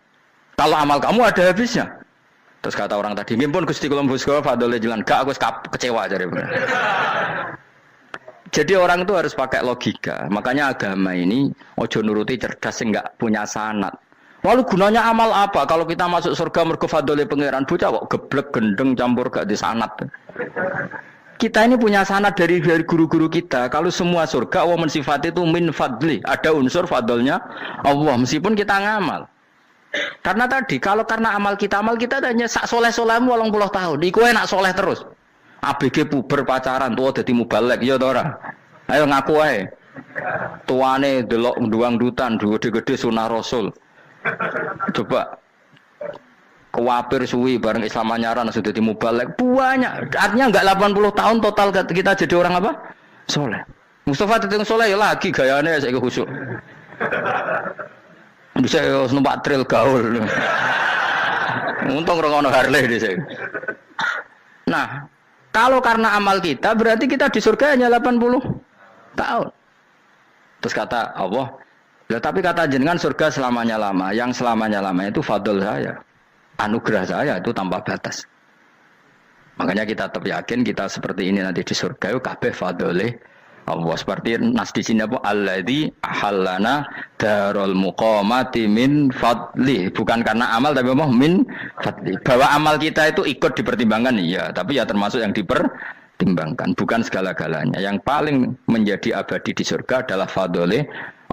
[SPEAKER 1] Kalau amal kamu ada habisnya. Terus kata orang tadi, "Ngimpun Gusti kula mbusga fadole jalan." Gak, aku kecewa jare. Jadi orang itu harus pakai logika. Makanya agama ini ojo nuruti cerdas sing enggak punya sanad. Lalu gunanya amal apa? Kalau kita masuk surga mergo fadhole pangeran, bocah kok geblek gendeng campur gak di sanad. Kita ini punya sanad dari guru-guru kita. Kalau semua surga wa mensifat itu min fadli, ada unsur fadlnya Allah meskipun kita ngamal. Karena tadi kalau karena amal kita hanya sak soleh-solehmu 80 tahun. Iku enak soleh terus. ABG puber pacaran tua dadi mubalek ya to ora? Ayo ngaku ae. Tuane delok nduang-dutan gede-gede sunah Rasul. Coba kewapir suwi bareng Islam anyaran sudah dadi mubalek banyak. Artinya enggak 80 tahun total kita jadi orang apa? Soleh. Mustafa teteng soleh ya lagi gayane saiki khusuk. Bisa numpak trail gaul. Untung ora ono Harley dhisik. Nah, kalau karena amal kita berarti kita di surga hanya 80 tahun. Terus kata Allah, ya, tapi kata jenengan surga selamanya lama. Yang selamanya lama itu fadl saya. Anugerah saya itu tanpa batas. Makanya kita tetap yakin kita seperti ini nanti di surga itu kabeh fadlih Allah. Seperti nas di sini apa? Alladzi ahallana darul muqamati min fadli. Bukan karena amal tapi apa? Min fadli. Bahwa amal kita itu ikut dipertimbangkan iya, tapi ya termasuk yang dipertimbangkan, bukan segala-galanya. Yang paling menjadi abadi di surga adalah fadlih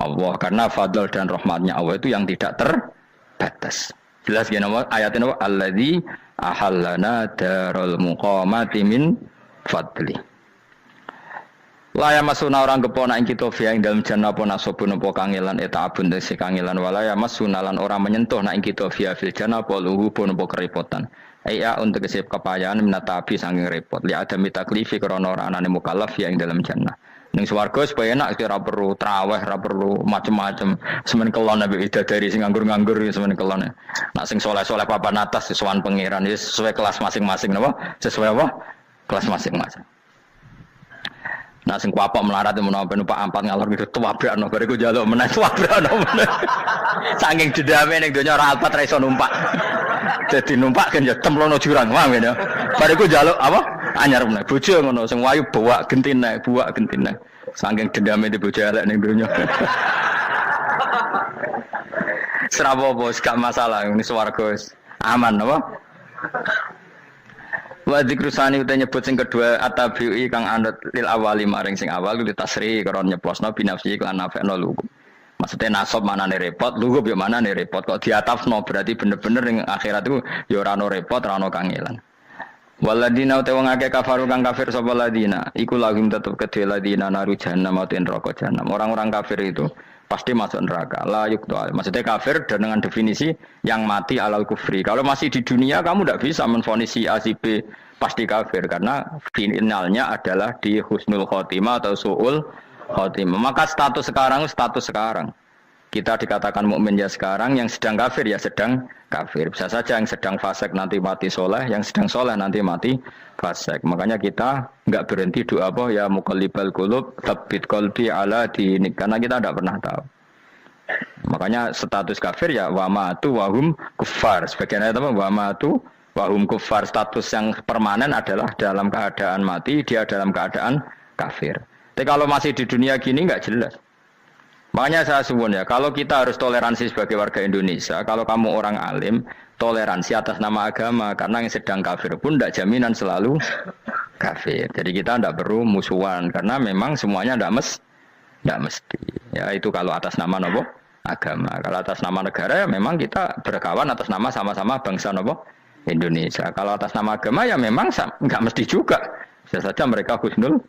[SPEAKER 1] Allah, karena fadl dan rahmatnya Allah itu yang tidak terbatas. Jelas gini ayatnya apa? Alladzi ahallana darul muqamati min fadli. Laya masuna orang kepona ing kita via ing dalam jannah apa nasabun apa kangelan eta abun desi kangelan walaya masuna lan orang menyentuh nak ing kita via fil jannah apa luhu pun apa kerepotan. Iya untuk kesip kepayaan minatabi saking repot. Li ada mitaklifi krana ora anane mukallaf via ing dalam jannah. Ning swarga supaya enak ora perlu traweh, ora perlu macam-macam. Semen kelon nabi dari sing nganggur-nganggur semen kelon. Nak sing saleh-saleh papan atas sowan pangeran sesuai kelas masing-masing napa? Sesuai apa? Kelas masing-masing. Nah sing kuapok melarat menawa numpak ampat ngalor gitu tuwabrakno bariku njaluk meneh tuwabrakno meneh. Saking dendame ning donya ora alpat ra iso numpak. Dadi numpak kan ya templono jurang wae ya. Bariku njaluk apa? Anyar meneh. Bojo ngono sing wayu buak gentine. Saking dendame di bojo elek ning donya. Serapo bos gak masalah ini swarga aman apa? Wa dzikrusani uta nyebut sing kedua atabi'i kang anut lil awali maring sing awal kuwi tasri karo nyeplosno binafsi lan nafekno lugu. Maksudnya nasab manane repot, lugu yo manane repot kok diatafno berarti bener-bener ning akhirat iku ya ora ono repot, ora ono kangelan. Waladina uta wong akeh kafaru kang kafir sapa ladina, iku lagim tetep kedhe ladina naru jahannam mauten neraka jahannam. Orang-orang kafir itu pasti masuk neraka. La yuqtal. Maksudnya kafir dan dengan definisi yang mati alal kufri. Kalau masih di dunia kamu tidak bisa menvonis si A si B pasti kafir karena finalnya adalah di husnul khotimah atau suul khotimah. Maka status sekarang. Kita dikatakan mukmin ya sekarang, yang sedang kafir ya sedang kafir. Bisa saja yang sedang fasik nanti mati soleh, yang sedang soleh nanti mati fasik. Makanya kita enggak berhenti doa apa ya muqallibal qulub tsabbit qalbi ala dinik, karena kita tidak pernah tahu. Makanya status kafir ya wa matu wa hum kuffar. Sebagian ayat apa wa matu wa hum kuffar, status yang permanen adalah dalam keadaan mati, dia dalam keadaan kafir. Tapi kalau masih di dunia gini enggak jelas. Makanya saya suwun ya, kalau kita harus toleransi sebagai warga Indonesia, kalau kamu orang alim, toleransi atas nama agama, karena yang sedang kafir pun tidak jaminan selalu kafir. Jadi kita tidak perlu musuhan, karena memang semuanya tidak mesti. Ya itu kalau atas nama nopo agama. Kalau atas nama negara ya memang kita berkawan atas nama sama-sama bangsa nopo Indonesia. Kalau atas nama agama ya memang nggak mesti juga. Bisa saja mereka husnul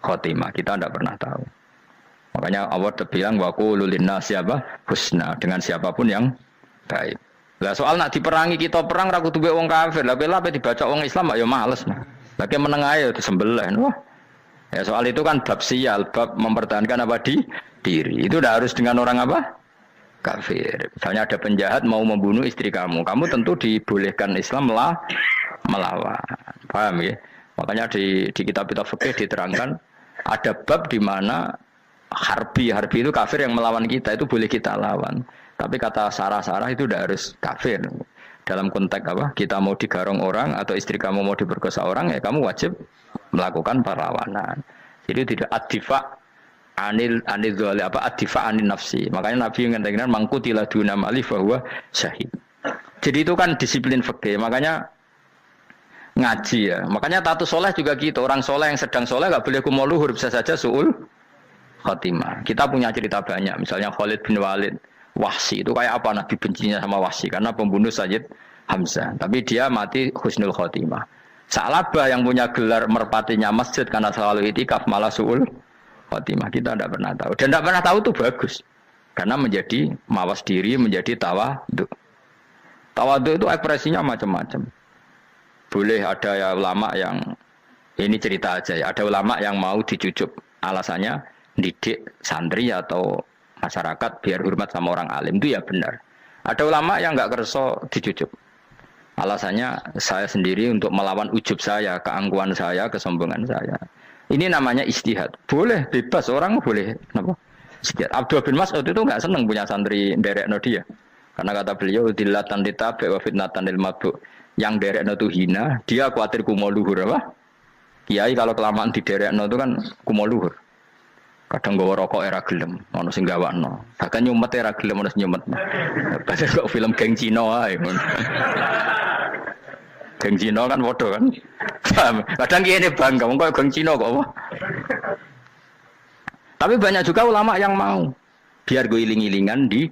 [SPEAKER 1] khotimah, kita tidak pernah tahu. Makanya Allah terbilang wa qulul linnasi apa husna, dengan siapapun yang baik. Lah soal nak diperangi kita perang ra kudu wong kafir. Lah ape dibaca wong Islam ya males. Lagi meneng ae disembelih. Wah. Ya soal itu kan bab sial, bab mempertahankan apa diri. Itu udah harus dengan orang apa? Kafir. Misalnya ada penjahat mau membunuh istri kamu tentu dibolehkan Islam melawan. Paham ya? Makanya di kitab-kitab fikih diterangkan ada bab di mana harbi itu kafir yang melawan kita itu boleh kita lawan. Tapi kata sarah-sarah itu udah harus kafir. Dalam konteks apa? Kita mau digarong orang atau istri kamu mau diperkosa orang ya kamu wajib melakukan perlawanan. Itu tidak adifa anil dzali apa adifa anin nafsi. Makanya Nabi mengatakan mangkutila duna mali bahwa syahid. Jadi itu kan disiplin fikih. Makanya ngaji ya. Makanya tatus soleh juga gitu. Orang soleh yang sedang soleh nggak boleh kumul luhur, bisa saja suul khotimah. Kita punya cerita banyak. Misalnya Khalid bin Walid, Wahsy itu kayak apa Nabi bencinya sama Wahsy karena pembunuh Sayyid Hamzah. Tapi dia mati husnul khotimah. Sa'labah yang punya gelar merpatinya masjid karena selalu itikaf malah suul khotimah. Kita tidak pernah tahu. Dan tidak pernah tahu itu bagus. Karena menjadi mawas diri, menjadi tawadhu. Tawadhu itu ekspresinya macam-macam. Boleh ada ya ulama yang, ini cerita aja ya, ada ulama yang mau dicucup. Alasannya didik santri atau masyarakat biar hormat sama orang alim. Itu ya benar. Ada ulama yang nggak kerso dicucup. Alasannya saya sendiri untuk melawan ujub saya, keangkuhan saya, kesombongan saya. Ini namanya istihad. Boleh, bebas. Orang boleh. Kenapa? Istihad. Abdullah bin Mas'ud itu nggak senang punya santri derekno dia. Karena kata beliau, dilatan ditabe wa fitnatan lil mabuk. Yang derekno itu hina, dia khawatir kumo luhur. Apa? Kiai kalau kelamaan di derekno itu kan kumo luhur. Kadang gawa rokok era gelem, ono sing gawakno. Bahkan nyumet era gelem ono nyumet. Padahal kok film geng Cina ae. Geng Cina kan bodoh kan. Kadang kene bangga wong kok geng Cina kok apa. Tapi banyak juga ulama yang mau biar gue iling-ilingan di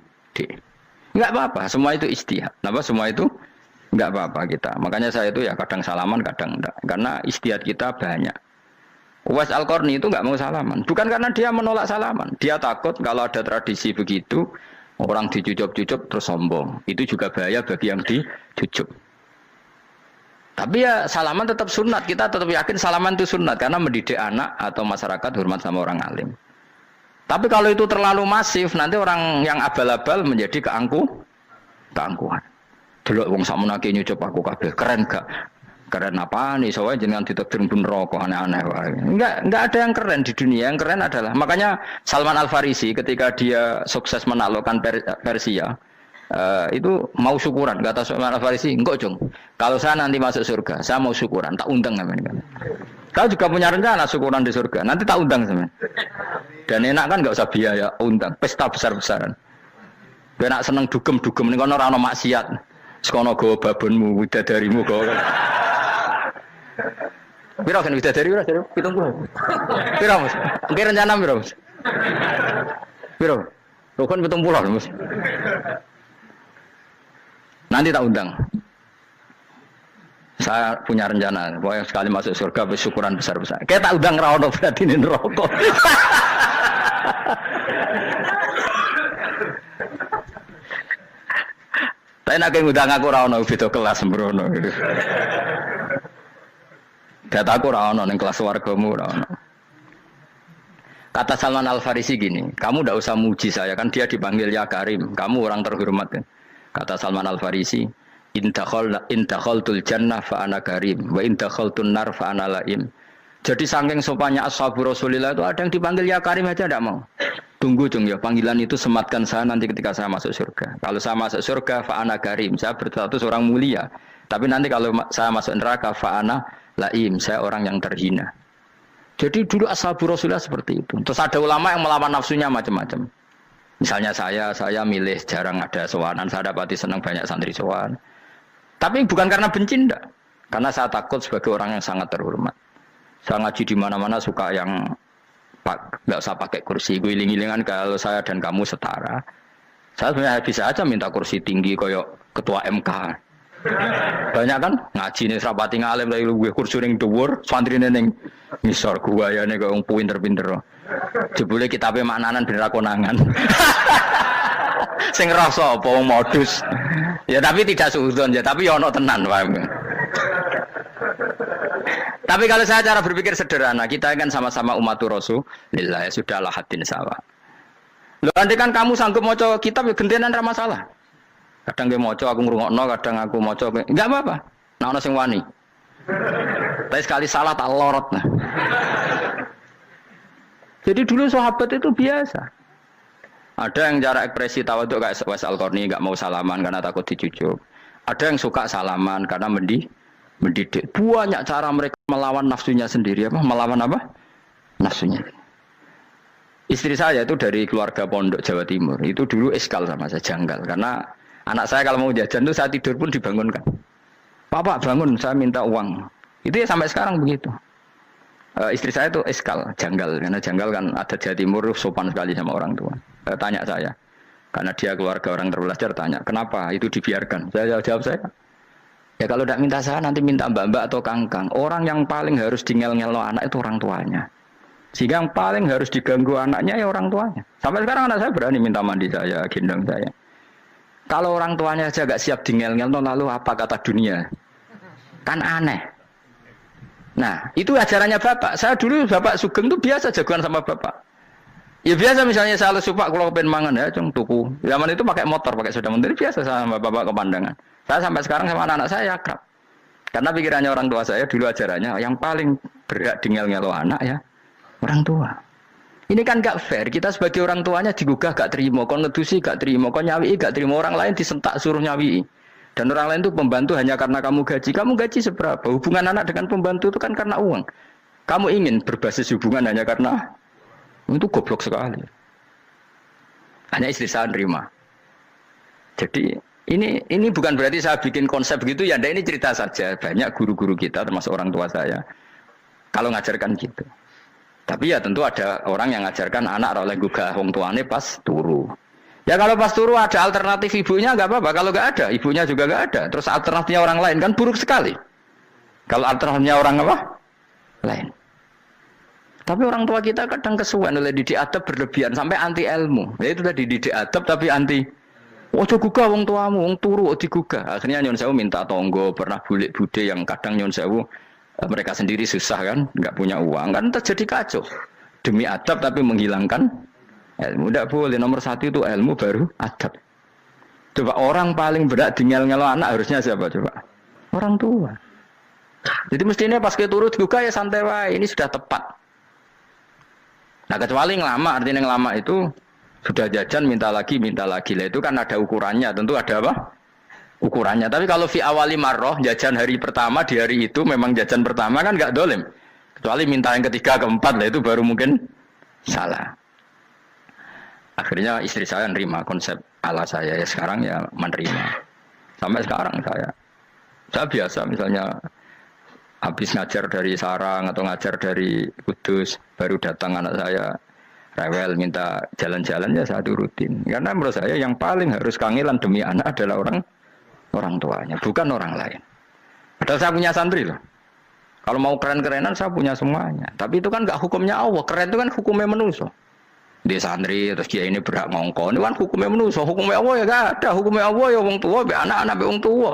[SPEAKER 1] enggak apa-apa, semua itu istihad. Kenapa semua itu enggak apa-apa kita. Makanya saya itu ya kadang salaman, kadang enggak. Karena istihad kita banyak. Uwais Al-Qarni itu enggak mau salaman. Bukan karena dia menolak salaman. Dia takut kalau ada tradisi begitu, orang dicucup-cucup terus sombong. Itu juga bahaya bagi yang dicucup. Tapi ya salaman tetap sunat. Kita tetap yakin salaman itu sunat. Karena mendidik anak atau masyarakat hormat sama orang alim. Tapi kalau itu terlalu masif, nanti orang yang abal-abal menjadi keangkuhan. Delok wong sakmenake nyucup aku kabeh, keren gak? Keren apa nih? Soalnya jenengan ditakdir pun rokok aneh-aneh. Enggak ada yang keren di dunia. Yang keren adalah makanya Salman Al Farisi ketika dia sukses menaklukkan Persia itu mau syukuran. Kata Salman Al Farisi, enggak Jong. Kalau saya nanti masuk surga, saya mau syukuran. Tak undang namanya. Kau juga punya rencana syukuran di surga. Nanti tak undang sama. Dan enak kan enggak usah biaya undang. Pesta besar-besaran. Enak seneng dugem-dugem ning kono ora ono maksiat. Sekono go babonmu, widadarimu go. Piro kan widadari ora jare 70. Piro Mas? Engke rencana piro Mas? Piro? Rukun 70 Mas. Nanti tak undang. Saya punya rencana, pokoknya sekali masuk surga bersyukuran besar-besar. Kayak tak undang ra ono berarti ning neraka. Tapi nak ngundang aku ra ono beda kelas sembrono. Dataku ra ono ning kelas wargamu ra ono. Kata Salman Al Farisi gini, kamu ndak usah muji saya kan dia dipanggil ya Karim, kamu orang terhormat kan. Kata Salman Al Farisi, in dakhaltul jannah fa ana karim wa in dakhaltun nar fa ana laim. Jadi saking sopannya ashabu Rasulillah itu ada yang dipanggil ya Karim aja tidak mau. Tunggu Jung ya, panggilan itu sematkan saya nanti ketika saya masuk surga. Kalau saya masuk surga fa ana karim, saya berstatus orang mulia. Tapi nanti kalau saya masuk neraka fa ana laim, saya orang yang terhina. Jadi dulu ashabu Rasulillah seperti itu. Terus ada ulama yang melawan nafsunya macam-macam. Misalnya saya milih jarang ada sowanan, saya dapati senang banyak santri sowan. Tapi bukan karena benci enggak. Karena saya takut sebagai orang yang sangat terhormat. Saya ngaji di mana-mana suka yang enggak usah pakai kursi, guling-gilingan kalau saya dan kamu setara. Saya sebenarnya bisa aja minta kursi tinggi koyok ketua MK. Banyak kan ngaji nih serapati ngalim dari gue kursi ning dhuwur, santri ning ngisor gua ya nek wong pinter-pinter. Jebule kitabe maknanan ben ra konangan. Sing rasa apa wong modus. Ya tapi tidak suudzon ya, tapi ya ono tenan paham. Tapi kalau saya cara berpikir sederhana, kita kan sama-sama umatur Rasulullah, ya sudahlah hadin sawa. Loh nanti kan kamu sanggup maca kitab ya gentenan ra masalah. Kadang dia moco aku ngrungokno, kadang aku moco enggak apa-apa. Nah ono sing wani. Tapi sekali salah tak lorot nah. Jadi dulu sahabat itu biasa. Ada yang cara ekspresi tawadhu kayak Uwais Al-Qarni enggak mau salaman karena takut dicucup. Ada yang suka salaman karena mendidik. Banyak cara mereka melawan nafsunya sendiri apa? Melawan apa? nafsunya. Istri saya itu dari keluarga pondok Jawa Timur. Itu dulu eskal sama saya, janggal. Karena anak saya kalau mau jajan itu saya tidur pun dibangunkan. Pak bangun, saya minta uang. Itu ya sampai sekarang begitu. Istri saya itu eskal, janggal. Karena janggal kan ada Jawa Timur sopan sekali sama orang tua. Tanya saya. Karena dia keluarga orang terpelajar, tanya, kenapa itu dibiarkan? Saya jawab saya. Ya kalau tidak minta saya, nanti minta mbak-mbak atau kangkang. Orang yang paling harus dingel-ngelo anak itu orang tuanya. Sehingga yang paling harus diganggu anaknya ya orang tuanya. Sampai sekarang anak saya berani minta mandi saya, gendong saya. Kalau orang tuanya aja gak siap dingel-ngel, lalu apa kata dunia? Kan aneh. Nah, itu ajarannya bapak. Saya dulu bapak Sugeng itu biasa jagoan sama bapak. Ya biasa misalnya saya lesu pak, kalau pengen mangan ya, cung tuku. Zaman itu pakai motor, pakai sepeda motor, biasa sama bapak ke pandangan. Saya sampai sekarang sama anak-anak saya akrab. Karena pikirannya orang tua saya dulu ajarannya, yang paling berhak dingel-ngelo anak ya, orang tua. Ini kan gak fair. Kita sebagai orang tuanya digugah gak terima, kon ngedusi gak terima, kon nyawi gak terima, orang lain disentak suruh nyawi. Dan orang lain itu pembantu hanya karena kamu gaji. Kamu gaji seberapa? Hubungan anak dengan pembantu itu kan karena uang. Kamu ingin berbasis hubungan hanya karena itu goblok sekali. Hanya istri saya nerima. Jadi ini bukan berarti saya bikin konsep gitu ya. Ini cerita saja. Banyak guru-guru kita termasuk orang tua saya kalau ngajarkan gitu. Tapi ya tentu ada orang yang ngajarkan anak oleh gugah wong tuane pas turu. Ya kalau pas turu ada alternatif ibunya nggak apa-apa. Kalau nggak ada, ibunya juga nggak ada. Terus alternatifnya orang lain kan buruk sekali. Kalau alternatifnya orang apa? Lain. Tapi orang tua kita kadang kesuwen oleh didik adab berlebihan sampai anti ilmu. Ya itu tadi didik adab tapi anti. Ojo gugah wong tuamu, wong turu digugah. Akhirnya nyon sewu minta tonggo, pernah bulik bude yang kadang nyon sewu mereka sendiri susah kan, nggak punya uang kan terjadi kacau. Demi adab tapi menghilangkan ilmu. Tidak boleh. Nomor satu itu ilmu baru adab. Coba orang paling berat dingel-ngelo anak harusnya siapa coba? Orang tua. Jadi mestinya pas kita turut juga ya santai wae. Ini sudah tepat. Nah kecuali ngelama, artinya ngelama itu sudah jajan minta lagi lah itu kan ada ukurannya. Tentu ada apa? Ukurannya. Tapi kalau fi awali marroh jajan hari pertama di hari itu memang jajan pertama kan nggak dolim. Kecuali minta yang ketiga keempat lah itu baru mungkin salah. Akhirnya istri saya nerima konsep ala saya ya sekarang ya menerima. Sampai sekarang saya biasa misalnya habis ngajar dari Sarang atau ngajar dari Kudus baru datang anak saya rewel minta jalan-jalan ya saya turutin. Karena menurut saya yang paling harus kangelan demi anak adalah orang tuanya, bukan orang lain. Padahal saya punya santri loh. Kalau mau keren-kerenan saya punya semuanya. Tapi itu kan nggak hukumnya Allah. Keren itu kan hukumnya manusia. Dia santri terus dia ini berhak ngongkon. Itu kan hukumnya manusia. Hukumnya Allah ya nggak ada. Hukumnya Allah ya wong tua, be anak-anak be wong tua.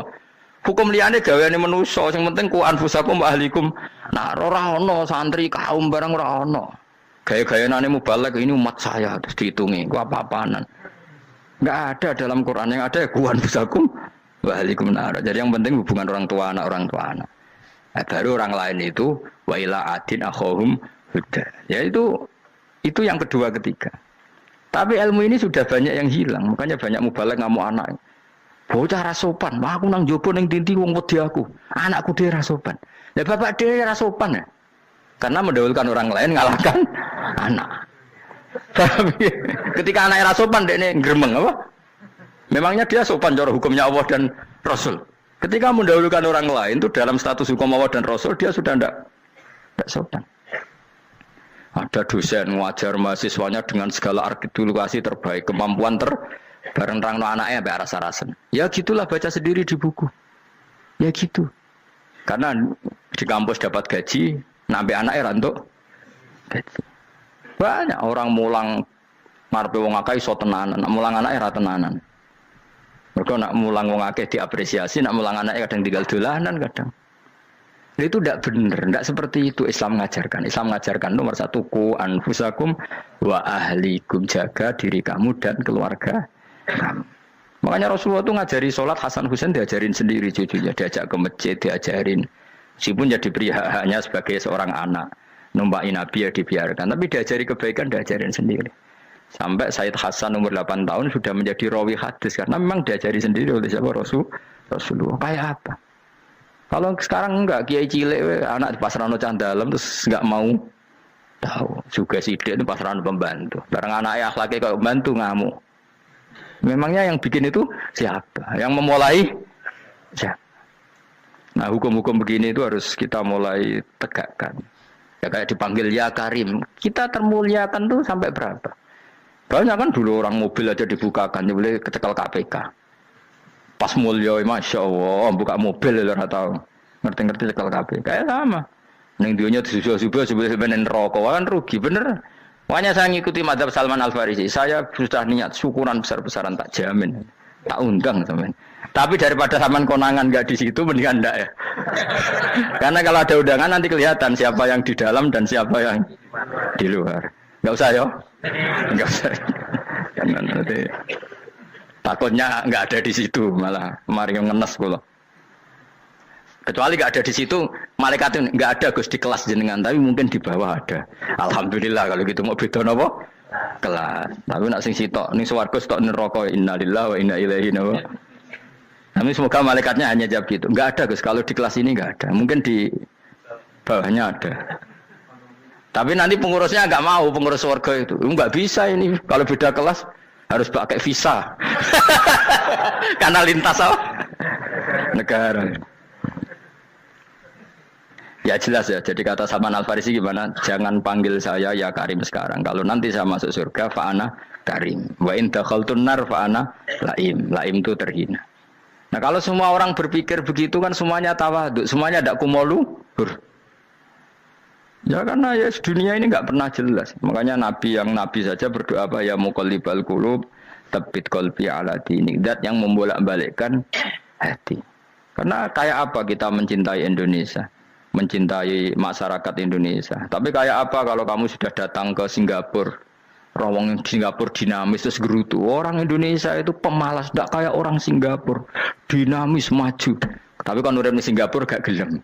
[SPEAKER 1] Hukum liane gaweane manusia. Yang penting ku anfusakum wa ahlikum. Nah, ora ono santri kaum barang ora ono. Gaya-gayanane mubalek ini umat saya terus dihitungi. Ku apa-apaanan. Nggak ada dalam Quran. Yang ada ya ku anfusakum wa ahlikum nar. Jadi yang penting hubungan orang tua anak. Nah, baru orang lain itu wa ila adin akhahum huda. Ya itu yang kedua ketiga. Tapi ilmu ini sudah banyak yang hilang. Makanya banyak mubalek ngamuk anak. Bocah rasopan, aku nang jopo ning tinti wong wedi aku. Anakku dhewe rasopan. Lah bapak dhewe rasopan ya. Karena mendahulukan orang lain ngalahkan anak. Tapi ketika anak rasopan dekne gremeng apa? Memangnya dia sopan cara hukumnya Allah dan Rasul. Ketika mendahulukan orang lain itu dalam status hukum Allah dan Rasul dia sudah tidak sopan. Ada dosen ngajar mahasiswanya dengan segala artikulasi terbaik, kemampuan bareng rangno anaknya sampai rasa-rasen. Ya gitulah baca sendiri di buku. Ya gitu. Karena di kampus dapat gaji, nampe anaknya rantuk gaji. Banyak orang mulang ngarepe wong akeh iso tenanan, mulang anaknya ra tenanan. Mergo nak mulang wong akeh diapresiasi, nak mulang anaknya kadang tinggal dolanan kadang. Itu tidak benar, tidak seperti itu Islam mengajarkan. Islam mengajarkan nomor satu ku anfusakum wa ahlikum, jaga diri kamu dan keluarga kamu. Makanya Rasulullah itu ngajari sholat Hasan Husain diajarin sendiri cucunya, diajak ke masjid diajarin. Meskipun jadi hanya sebagai seorang anak, numpaki Nabi ya dibiarkan, tapi diajari kebaikan diajarin sendiri. Sampai Said Hasan umur 8 tahun sudah menjadi rawi hadis karena memang diajari sendiri oleh siapa Rasulullah. Kayak apa? Kalau sekarang enggak, kiai cilik anak di pasrano cah dalam terus enggak mau Tahu. Juga sidik itu pasaran pembantu. Barang anaknya akhlaknya kayak pembantu ngamuk. Memangnya yang bikin itu siapa? Yang memulai siapa? Nah, hukum-hukum begini itu harus kita mulai tegakkan. Ya kayak dipanggil ya Karim. Kita termuliakan tuh sampai berapa? Banyak kan dulu orang mobil aja dibukakan, dia boleh kecekel KPK. Pas mulia, masya Allah, buka mobil ya tahu. Ngerti-ngerti cekel KPK. Kayak sama. Neng dunia subuh-subuh sebelum rokok kan rugi bener. Makanya saya ngikuti madzhab Salman Al Farisi. Saya sudah niat syukuran besar-besaran tak jamin, tak undang teman. Tapi daripada Salman konangan nggak di situ mendingan enggak ya. Karena kalau ada undangan nanti kelihatan siapa yang di dalam dan siapa yang di luar. Nggak usah yo, nggak usah. Karena nanti takutnya nggak ada di situ malah mari ngenes pula. Kecuali nggak ada di situ, malaikat itu nggak ada Gus di kelas jenengan, tapi mungkin di bawah ada. Alhamdulillah kalau gitu mau beda apa? Kelas. Tapi nak sing sitok, ning swarga sitok neraka innalillahi wa inna ilaihi raji'un. Tapi semoga malaikatnya hanya jawab gitu. Nggak ada Gus, kalau di kelas ini nggak ada. Mungkin di bawahnya ada. Tapi nanti pengurusnya nggak mau, pengurus swarga itu. Nggak bisa ini, kalau beda kelas harus pakai visa. Karena lintas apa? Negara. Ya jelas ya, jadi kata Salman Al Farisi gimana? Jangan panggil saya ya Karim sekarang. Kalau nanti saya masuk surga, fa'ana Karim. Wa in dakhaltun nar fa'ana Laim. Laim itu terhina. Nah kalau semua orang berpikir begitu kan semuanya tawadhu, semuanya tidak kumoluhur. Ya karena ya dunia ini nggak pernah jelas. Makanya Nabi yang Nabi saja berdoa apa ya muqallibal qulub, tsabbit qalbi ala dinik. Dat yang membolak-balikkan hati. Karena kayak apa kita mencintai Indonesia? Mencintai masyarakat Indonesia. Tapi kayak apa kalau kamu sudah datang ke Singapura, rawang Singapura dinamis terus gerutu. Orang Indonesia itu pemalas, tidak kayak orang Singapura, dinamis maju. Tapi kalau urip di Singapura gak gelem.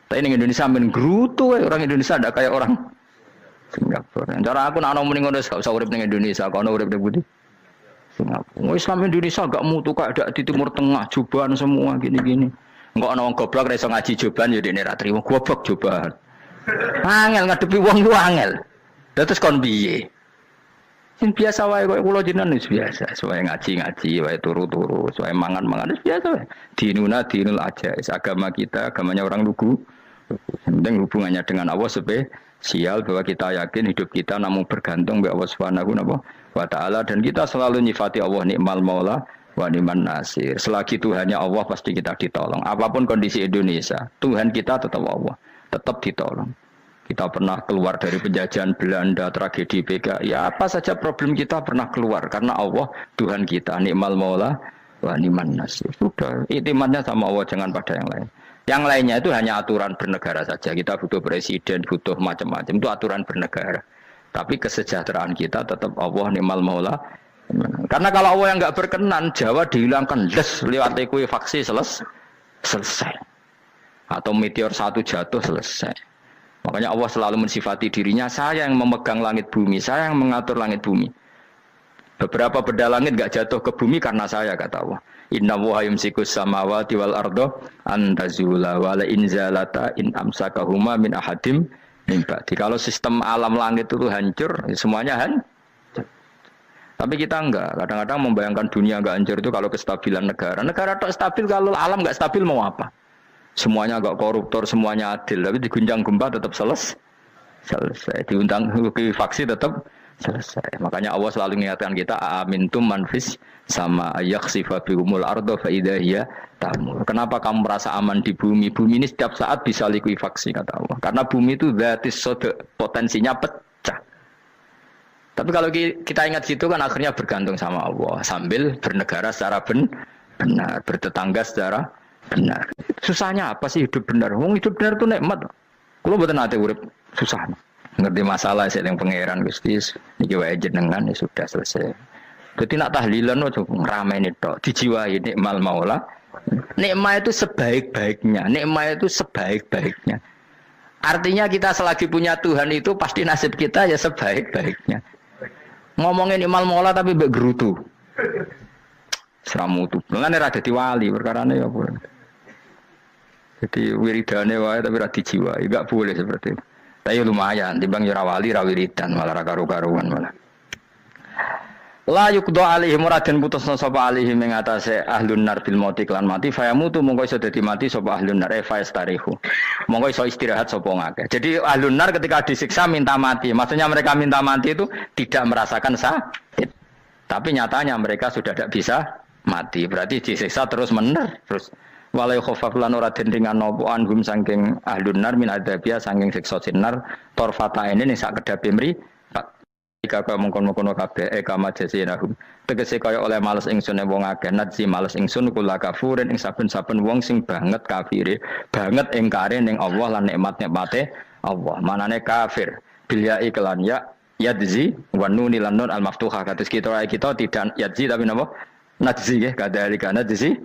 [SPEAKER 1] Tapi di Indonesia men gerutu, orang Indonesia tidak kayak orang Singapura. Cara aku nak ngomong ngono gak usah urip di Indonesia, kalau urip di Budi. Singapura. Islam Indonesia gak mutu kayak di Timur Tengah, jubahan semua gini-gini. Enggak ana wong goblok ra iso ngaji joban ya dene ra trimo goblok joban. Angel ngadepi wong ku angel. Terus kon piye? Sing biasa wae kok kula jenengan wis biasa, wae ngaji-ngaji, wae turu-turu, wae mangan-mangan wis biasa wae. Dinuna dinul aja, agama kita, agamanya orang lugu. Penting hubungannya dengan Allah spesial bahwa kita yakin hidup kita namun bergantung kepada Allah Subhanahu wa taala dan kita selalu nyifati Allah nikmal maula wa ni'man nasir. Selagi Tuhannya Allah pasti kita ditolong. Apapun kondisi Indonesia, Tuhan kita tetap Allah, tetap ditolong. Kita pernah keluar dari penjajahan Belanda, tragedi PKI, ya apa saja problem kita pernah keluar karena Allah Tuhan kita, nikmal maula wa ni'man nasir. Sudah, iktimatnya sama Allah, jangan pada yang lain. Yang lainnya itu hanya aturan bernegara saja. Kita butuh presiden, butuh macam-macam, itu aturan bernegara. Tapi kesejahteraan kita tetap Allah nikmal maula. Karena kalau Allah yang nggak berkenan, Jawa dihilangkan, lewat ekuifaksi selesai. Atau meteor satu jatuh selesai. Makanya Allah selalu mensifati dirinya, saya yang memegang langit bumi, saya yang mengatur langit bumi. Beberapa benda langit nggak jatuh ke bumi karena saya, kata Allah. Inna wa yumsikus samawati wal ardo antazula wala inzalata in amsakahuma min ahadim min ba'di. Kalau sistem alam langit itu hancur, semuanya hancur. Tapi kita enggak, kadang-kadang membayangkan dunia enggak hancur itu kalau kestabilan negara. Negara tak stabil, kalau alam enggak stabil mau apa? Semuanya enggak koruptor, semuanya adil. Tapi diguncang gempa tetap selesai. Diundang faksi tetap selesai. Makanya Allah selalu mengingatkan kita, amintum manfis sama yakhsifa bihumul ardo fa idza hiya tamur. Kenapa kamu merasa aman di bumi? Bumi ini setiap saat bisa likuifaksi, kata Allah. Karena bumi itu dzatis sode, potensinya pecah. Tapi kalau kita ingat situ kan akhirnya bergantung sama Allah sambil bernegara secara benar, bertetangga secara benar. Susahnya apa sih hidup benar? Wong hidup benar itu nikmat. Kalau mboten nate urip susah. Ngerti masalah sing pangeran Gusti niki wae jenengan ya sudah selesai. Dadi nak tahlilan ojo ngrameni tok, dijiwai nikmal maula. Nikmat itu sebaik-baiknya, nikmat itu sebaik-baiknya. Artinya kita selagi punya Tuhan itu pasti nasib kita ya sebaik-baiknya. Ngomongin imal mola tapi mbek gerutu. Seramutu. Mulane ra dadi wali perkarane ya apa. Jadi wiridane wae tapi ra dijiwai, enggak boleh seperti itu. Tapi lumayan, timbang ora wali ra wiridan malah ra karu-karuan malah. La yuqda alaihim muraden putusna sapa alaihim ing atase ahlun nar bil mauti lan mati fayamutu mongko iso dadi mati sapa ahlun nar fayastarihu. Mongko iso istirahat sapa ngakeh. Jadi ahlun nar ketika disiksa minta mati. Maksudnya mereka minta mati itu tidak merasakan sakit. Tapi nyatanya mereka sudah tidak bisa mati. Berarti disiksa terus terus walai khofaf lan ora den ringan napa anhum saking ahlun nar min adzabia saking siksa sinar torfata ini ning sak kedape mri jika kaya mengkono-kono kabeh kama jasinahum tegese kaya oleh males ingsun wong akeh nadzi males ingsun kula kafurin ing saben-saben wong sing banget kafire banget ingkare ning Allah lan nikmat-nikmate Allah manane kafir bilya iklan ya yadzi wa nun lan nun al maftuha kados kita tidak yadzi tapi napa nadzi nggih kadhalika nadzi